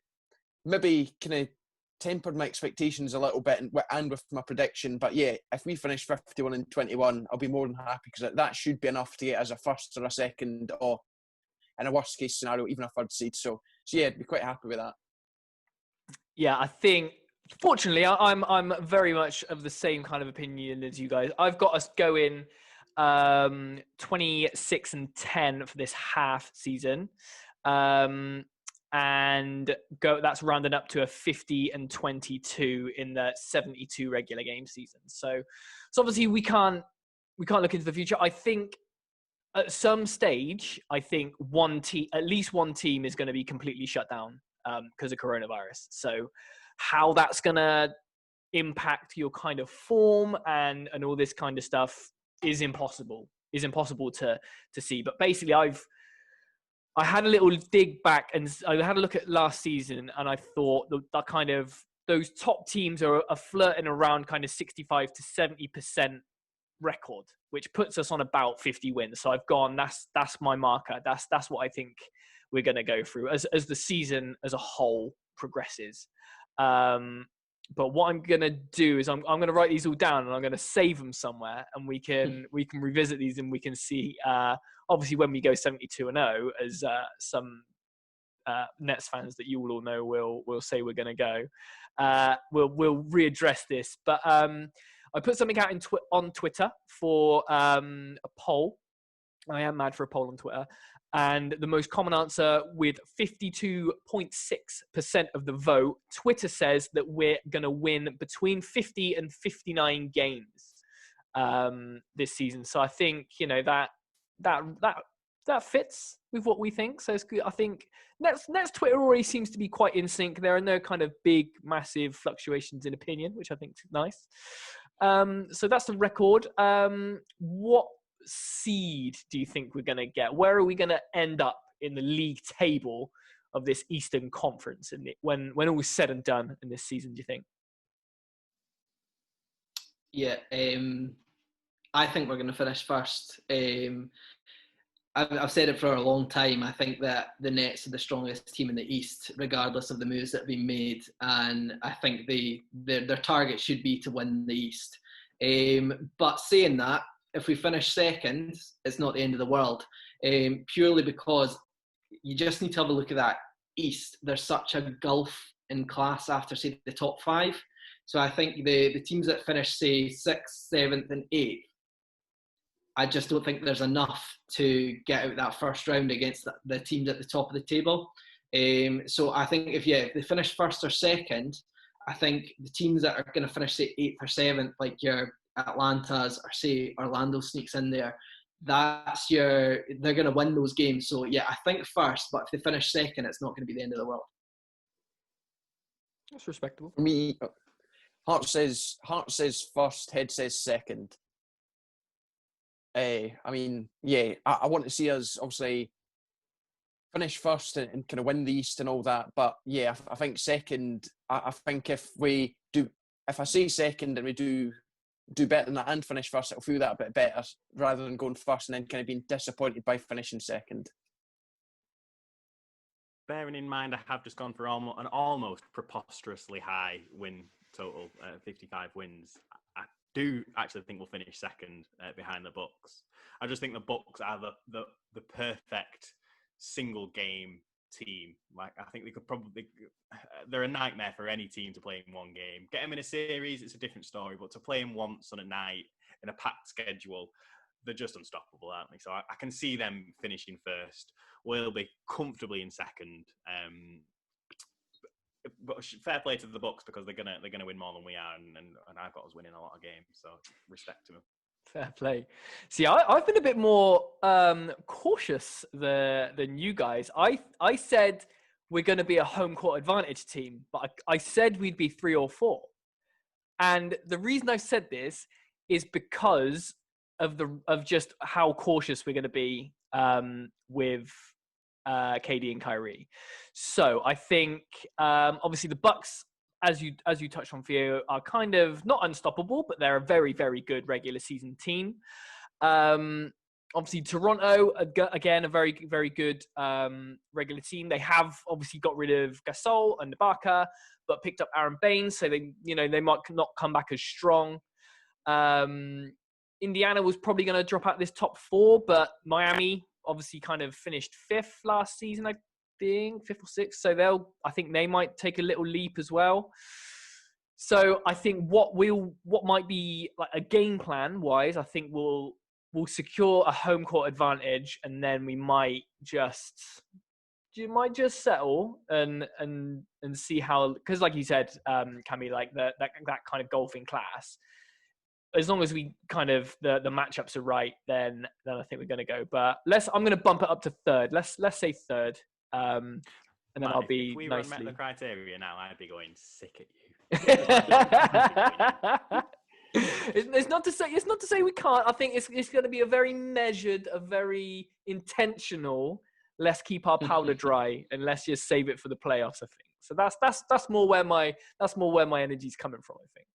tempered my expectations a little bit and with my prediction. But yeah, if we finish 51-21, I'll be more than happy, because that should be enough to get as a first or a second, or in a worst case scenario, even a third seed. So yeah, I'd be quite happy with that. Yeah, I think, fortunately, I'm very much of the same kind of opinion as you guys. I've got us going 26-10 for this half season. And that's rounded up to a 50-22 in the 72 regular game season. So obviously we can't look into the future. I think at some stage, at least one team is going to be completely shut down because of coronavirus. So how that's going to impact your kind of form and all this kind of stuff is impossible to see. But basically I had a little dig back and I had a look at last season, and I thought that kind of those top teams are flirting around kind of 65-70% record, which puts us on about 50 wins. So I've gone, that's my marker. That's what I think we're going to go through as the season as a whole progresses. But what I'm gonna do is I'm gonna write these all down and I'm gonna save them somewhere, and we can revisit these and we can see. Obviously, when we go 72-0, as some Nets fans that you will all know will say we're gonna go, we'll readdress this. But I put something out on Twitter for a poll. I am mad for a poll on Twitter. And the most common answer, with 52.6% of the vote, Twitter says that we're going to win between 50 and 59 games this season. So I think, that fits with what we think. So it's good. I think Nets Twitter already seems to be quite in sync. There are no kind of big, massive fluctuations in opinion, which I think is nice. So that's the record. What seed do you think we're going to get? Where are we going to end up in the league table of this Eastern Conference when all is said and done in this season, do you think? Yeah, I think we're going to finish first. I've said it for a long time. I think that the Nets are the strongest team in the East, regardless of the moves that have been made. And I think their target should be to win the East. But saying that, if we finish second, it's not the end of the world. Purely because you just need to have a look at that East. There's such a gulf in class after, say, the top five. So I think the teams that finish, say, 6th, 7th and 8th, I just don't think there's enough to get out that first round against the teams at the top of the table. So I think if they finish first or second, I think the teams that are going to finish, say, 8th or 7th, like your Atlanta's, or say Orlando sneaks in there, they're going to win those games. So yeah, I think first, but if they finish second, it's not going to be the end of the world. That's respectable. For me, Heart says first, head says second. I want to see us obviously finish first and kind of win the East and all that. But yeah, I think second. I think if I say second and we do better than that and finish first, it'll feel that a bit better rather than going first and then kind of being disappointed by finishing second. Bearing in mind, I have just gone for an almost preposterously high win total, 55 wins. I do actually think we'll finish second behind the Bucks. I just think the Bucks are the perfect single game team. Like, I think they're a nightmare for any team to play in one game. Get them in a series, it's a different story, but to play them once on a night in a packed schedule, they're just unstoppable, aren't they? So I can see them finishing first. We'll be comfortably in second. But fair play to the Bucks, because they're gonna win more than we are, and I've got us winning a lot of games. So respect to them. Fair play. See, I've been a bit more cautious than you guys. I said we're going to be a home court advantage team, but I said we'd be 3 or 4. And the reason I've said this is because of just how cautious we're going to be with KD and Kyrie. So I think obviously the Bucks, as you touched on, Theo, are kind of not unstoppable, but they're a very, very good regular season team. Obviously Toronto, again, a very, very good regular team. They have obviously got rid of Gasol and Ibaka, but picked up Aaron Baines, so they might not come back as strong. Indiana was probably going to drop out this top 4, but Miami obviously kind of finished 5th last season, I think, 5th or 6th. So I think they might take a little leap as well. So I think what might be like a game plan wise, I think we'll secure a home court advantage, and then we might just settle and see how, because like you said, Cammy, like that kind of golfing class. As long as we kind of the matchups are right, then I think we're going to go. But I'm going to bump it up to 3rd. Let's say 3rd, and then I'll be. If we nicely... met the criteria now, I'd be going sick at you. It's not to say we can't. I think it's going to be a very measured, a very intentional. Let's keep our powder dry and let's just save it for the playoffs, I think. So that's more where my energy's coming from, I think.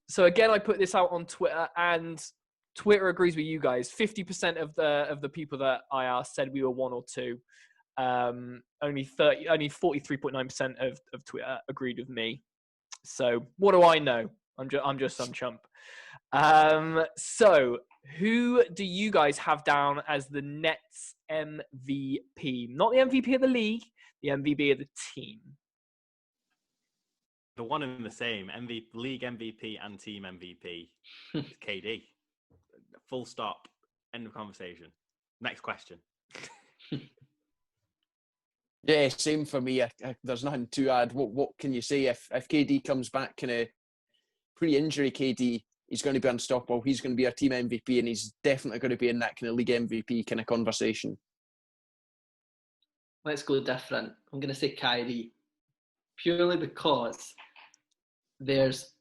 So again, I put this out on Twitter, and Twitter agrees with you guys. 50% of the people that I asked said we were 1 or 2. Only 43.9% of Twitter agreed with me. So what do I know? I'm just some chump. So who do you guys have down as the Nets MVP? Not the MVP of the league, the MVP of the team. The one and the same, league MVP and team MVP. It's KD. Full stop. End of conversation. Next question. Yeah, same for me. There's nothing to add. What can you say? If KD comes back kind of pre-injury, KD, he's going to be unstoppable. He's going to be our team MVP, and he's definitely going to be in that kind of league MVP kind of conversation. Let's go different. I'm going to say Kyrie, purely because there's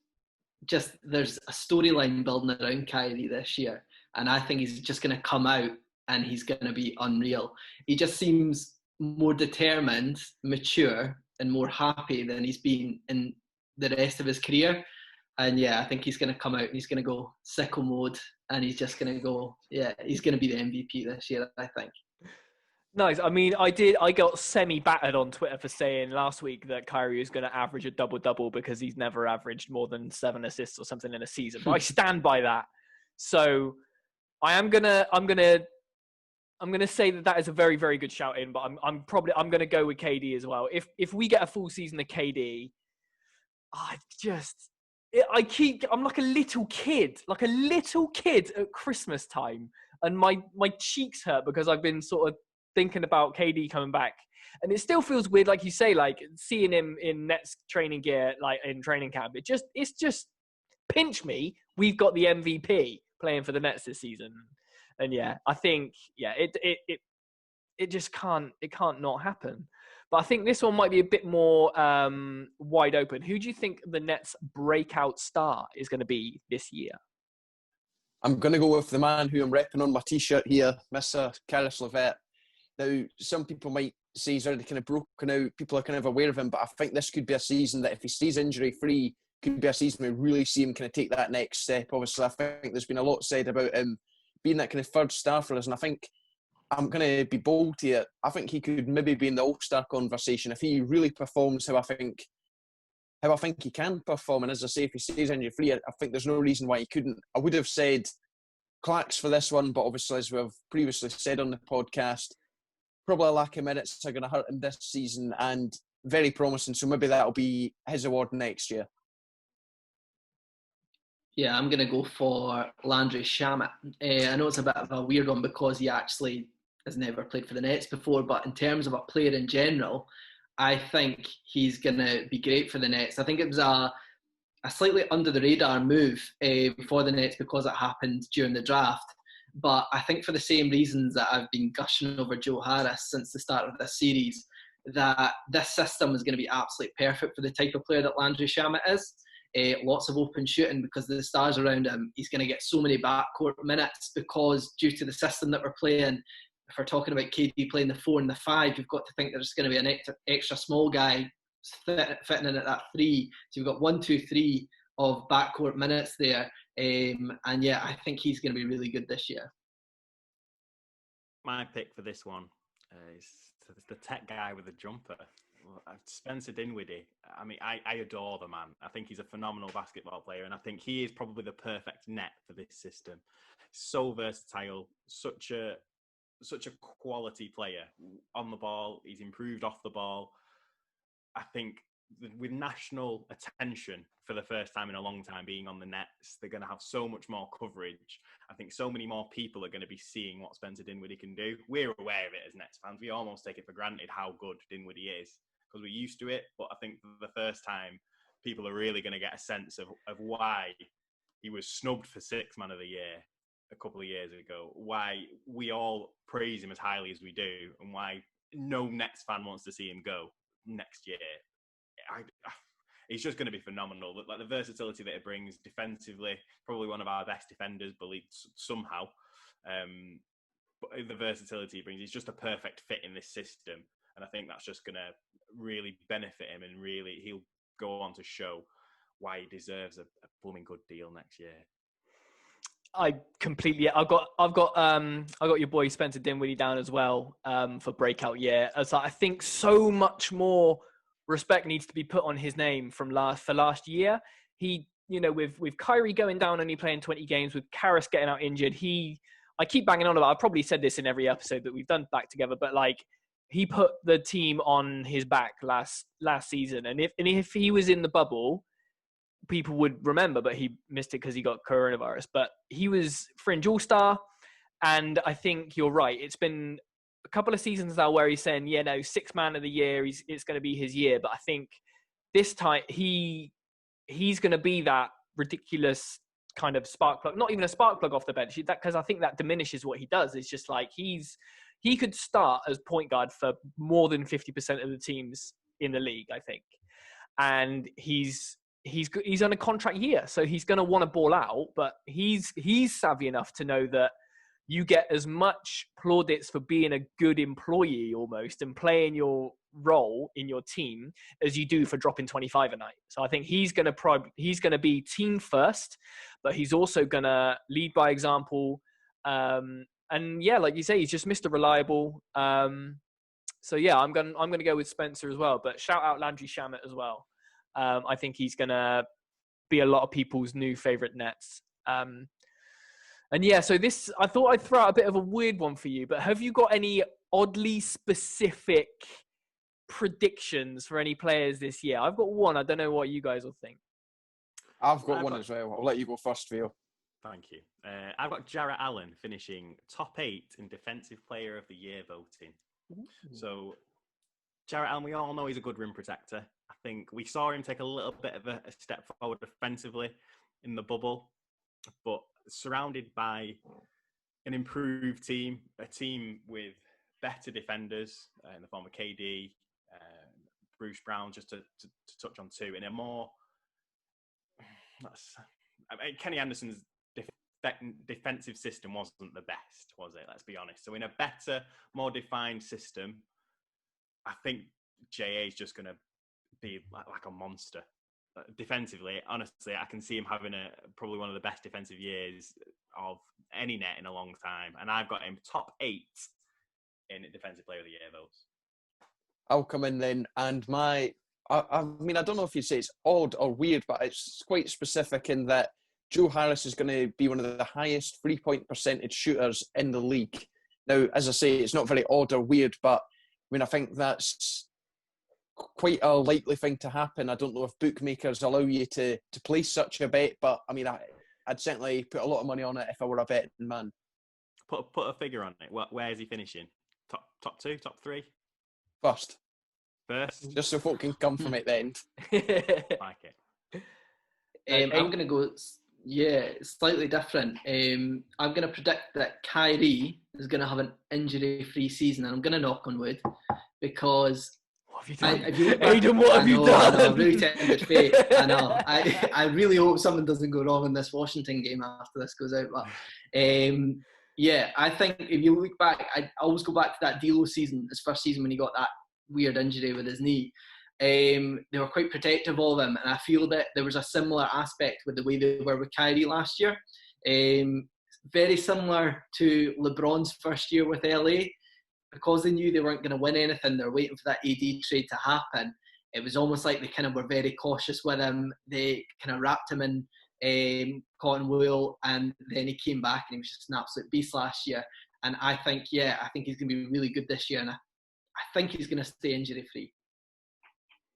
a storyline building around Kyrie this year, and I think he's just going to come out and he's going to be unreal. He just seems more determined, mature, and more happy than he's been in the rest of his career. And yeah, I think he's going to come out and he's going to go sicko mode, and he's just going to go, he's going to be the MVP this year, I think. Nice. I mean, I got semi-battered on Twitter for saying last week that Kyrie is going to average a double-double because he's never averaged more than 7 assists or something in a season. But I stand by that. So I'm gonna say that is a very, very good shout in. But I'm gonna go with KD as well. If we get a full season of KD, I'm like a little kid at Christmas time, and my cheeks hurt because I've been sort of thinking about KD coming back, and it still feels weird, like you say, like seeing him in Nets training gear, like in training camp. It's just pinch me. We've got the MVP playing for the Nets this season, and I think it just can't not happen. But I think this one might be a bit more wide open. Who do you think the Nets' breakout star is going to be this year? I'm going to go with the man who I'm repping on my T-shirt here, Mr. Caris LeVert. Now, some people might say he's already kind of broken out. People are kind of aware of him, but I think this could be a season that if he stays injury-free, could be a season where we really see him kind of take that next step. Obviously, I think there's been a lot said about him being that kind of third star for us, and I think I'm going to be bold here. I think he could maybe be in the All-Star conversation if he really performs how I think he can perform. And as I say, if he stays injury-free, I think there's no reason why he couldn't. I would have said Clax for this one, but obviously, as we've previously said on the podcast, probably a lack of minutes are going to hurt him this season, and very promising. So maybe that'll be his award next year. Yeah, I'm going to go for Landry Shamet. I know it's a bit of a weird one because he actually has never played for the Nets before, but in terms of a player in general, I think he's going to be great for the Nets. I think it was a slightly under-the-radar move for the Nets because it happened during the draft. But I think for the same reasons that I've been gushing over Joe Harris since the start of this series, that this system is going to be absolutely perfect for the type of player that Landry Shamet is. Lots of open shooting because of the stars around him. He's going to get so many backcourt minutes because due to the system that we're playing, if we're talking about KD playing the 4 and the 5, you've got to think there's going to be an extra small guy fitting in at that 3. So you've got 1, 2, 3 of backcourt minutes there. And I think he's going to be really good this year. My pick for this one is the tech guy with the jumper, Spencer Dinwiddie. I mean, I adore the man. I think he's a phenomenal basketball player, and I think he is probably the perfect net for this system. So versatile, such a quality player on the ball. He's improved off the ball. I think with national attention for the first time in a long time being on the Nets, they're going to have so much more coverage. I think so many more people are going to be seeing what Spencer Dinwiddie can do. We're aware of it as Nets fans. We almost take it for granted how good Dinwiddie is because we're used to it. But I think for the first time, people are really going to get a sense of why he was snubbed for 6th Man of the Year a couple of years ago, why we all praise him as highly as we do, and why no Nets fan wants to see him go next year. He's just going to be phenomenal. Like the versatility that it brings defensively, probably one of our best defenders, believed somehow. But the versatility he brings, he's just a perfect fit in this system. And I think that's just going to really benefit him, and really he'll go on to show why he deserves a blooming good deal next year. I completely. I've got your boy Spencer Dinwiddie down as well for breakout year. As I think so much more respect needs to be put on his name for last year. He, with Kyrie going down, only playing 20 games, with Karras getting out injured, I keep banging on about. I've probably said this in every episode that we've done back together, but like he put the team on his back last season, and if he was in the bubble, people would remember, but he missed it because he got coronavirus. But he was fringe all-star, and I think you're right. It's been a couple of seasons now where he's saying, sixth man of the year, it's going to be his year. But I think this time he's going to be that ridiculous kind of spark plug, not even a spark plug off the bench, because I think that diminishes what he does. It's just like he could start as point guard for more than 50% of the teams in the league, I think. And he's on a contract year, so he's going to want to ball out, but he's savvy enough to know that you get as much plaudits for being a good employee almost and playing your role in your team as you do for dropping 25 a night. So I think he's going to be team first, but he's also going to lead by example. And yeah, like you say, he's just Mr. Reliable. So yeah, I'm going to go with Spencer as well, but shout out Landry Shamet as well. I think he's going to be a lot of people's new favorite Nets. And yeah, so I thought I'd throw out a bit of a weird one for you, but have you got any oddly specific predictions for any players this year? I've got one. I don't know what you guys will think. I've got one as well. I'll let you go first, Theo. Thank you. I've got Jarrett Allen finishing top 8 in Defensive Player of the Year voting. Ooh. So Jarrett Allen, we all know he's a good rim protector. I think we saw him take a little bit of a step forward defensively in the bubble, but surrounded by an improved team, a team with better defenders in the form of KD, Bruce Brown, just to touch on two, in a more... Kenny Anderson's defensive system wasn't the best, was it? Let's be honest. So in a better, more defined system, I think JA is just going to be like a monster. Defensively, honestly, I can see him having probably one of the best defensive years of any net in a long time. And I've got him top 8 in Defensive Player of the Year votes. I'll come in then. And I mean, I don't know if you'd say it's odd or weird, but it's quite specific in that Joe Harris is going to be one of the highest 3-point percentage shooters in the league. Now, as I say, it's not very odd or weird, but I mean, I think that's quite a likely thing to happen. I don't know if bookmakers allow you to place such a bet, but I mean, I'd certainly put a lot of money on it if I were a betting man. Put a figure on it. Where is he finishing? Top 2, top 3? First. Just so folk can come from it then. Like it. I'm going to go, slightly different. I'm going to predict that Kyrie is going to have an injury-free season, and I'm going to knock on wood because... What have you done? Aidan, what have you done? I know, I'm really tempted fate. I know. I really hope something doesn't go wrong in this Washington game after this goes out. But I think if you look back, I always go back to that D'Lo season, his first season when he got that weird injury with his knee. They were quite protective of him, and I feel that there was a similar aspect with the way they were with Kyrie last year. Very similar to LeBron's first year with LA. Because they knew they weren't going to win anything, they're waiting for that AD trade to happen. It was almost like they kind of were very cautious with him. They kind of wrapped him in cotton wool, and then he came back and he was just an absolute beast last year. And I think he's going to be really good this year, and I think he's going to stay injury-free.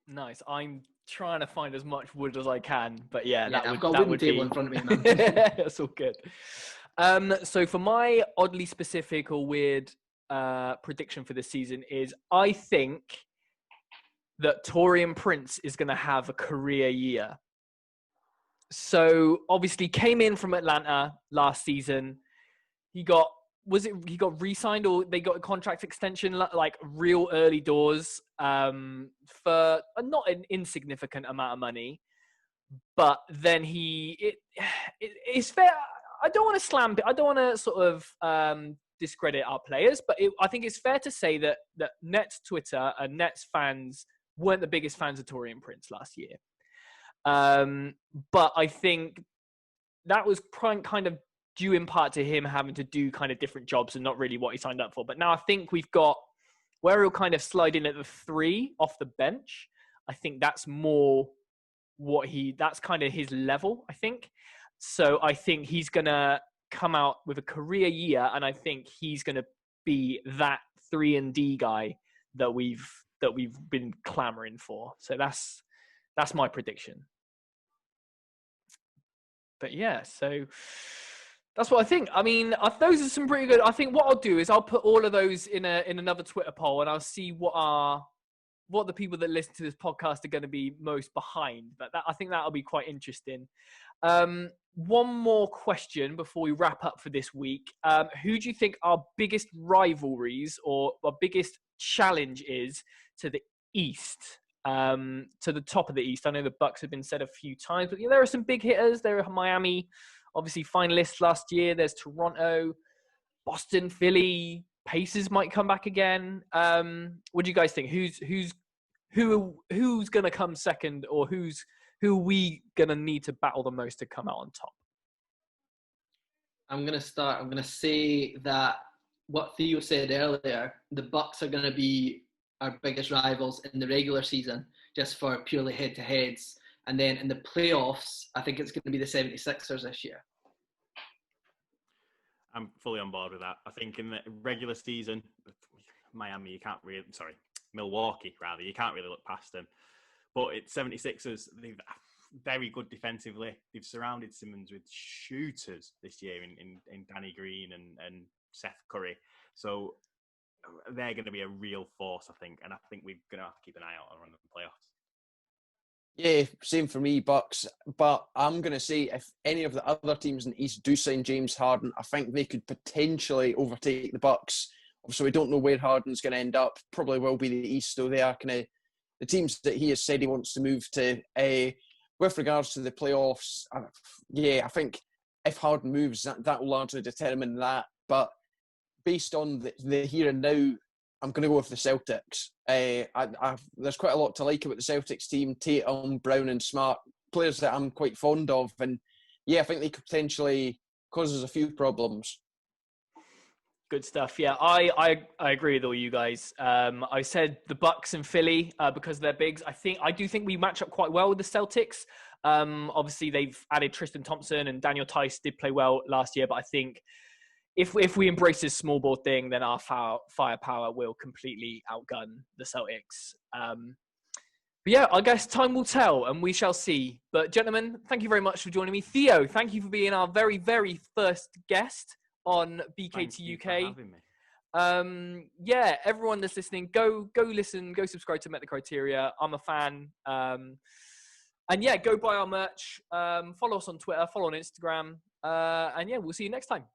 Nice. I'm trying to find as much wood as I can, but I've got a wooden table in front of me, man. That's all good. So for my oddly specific or weird prediction for this season is I think that Taurean Prince is going to have a career year. So obviously came in from Atlanta last season. He got re-signed or they got a contract extension like real early doors for not an insignificant amount of money. But then it's fair. I don't want to slam it. I don't want to sort of discredit our players, but I think it's fair to say that Nets Twitter and Nets fans weren't the biggest fans of Taurean Prince last year. But I think that was kind of due in part to him having to do kind of different jobs and not really what he signed up for. But now I think we've got where he'll kind of slide in at the 3 off the bench. I think that's more that's kind of his level, I think. So I think he's going to come out with a career year, and I think he's going to be that 3 and D guy that we've been clamoring for. So that's my prediction. But yeah, so that's what I think. I mean, those are some pretty good. I think what I'll do is I'll put all of those in another Twitter poll, and I'll see what the people that listen to this podcast are going to be most behind. But I think that'll be quite interesting. One more question before we wrap up for this week. Who do you think our biggest rivalries or our biggest challenge is to the East? To the top of the East? I know the Bucks have been said a few times, but there are some big hitters. There are Miami, obviously finalists last year. There's Toronto, Boston, Philly. Pacers might come back again. What do you guys think? Who's going to come second, or who are we going to need to battle the most to come out on top? I'm going to start. I'm going to say that what Theo said earlier, the Bucks are going to be our biggest rivals in the regular season, just for purely head-to-heads. And then in the playoffs, I think it's going to be the 76ers this year. I'm fully on board with that. I think in the regular season, Milwaukee, rather, you can't really look past them. But it's 76ers, they're very good defensively. They've surrounded Simmons with shooters this year in Danny Green and Seth Curry. So they're going to be a real force, I think. And I think we're going to have to keep an eye out on the playoffs. Yeah, same for me, Bucks. But I'm going to say if any of the other teams in the East do sign James Harden, I think they could potentially overtake the Bucks. Obviously, we don't know where Harden's going to end up. Probably will be the East, so they are kind of the teams that he has said he wants to move to. With regards to the playoffs, I think if Harden moves, that will largely determine that. But based on the here and now, I'm going to go with the Celtics. There's quite a lot to like about the Celtics team. Tatum, Brown and Smart, players that I'm quite fond of. And yeah, I think they could potentially cause us a few problems. Good stuff. Yeah, I agree with all you guys. I said the Bucks and Philly because they're bigs. I do think we match up quite well with the Celtics. Obviously, they've added Tristan Thompson, and Daniel Tice did play well last year. But I think if we embrace this small ball thing, then our firepower will completely outgun the Celtics. But yeah, I guess time will tell, and we shall see. But gentlemen, thank you very much for joining me. Theo, thank you for being our very, very first guest on BKT UK. Yeah, everyone that's listening, go listen, go subscribe to Met the Criteria. I'm a fan. And yeah, go buy our merch. Follow us on Twitter, follow on Instagram. And yeah, we'll see you next time.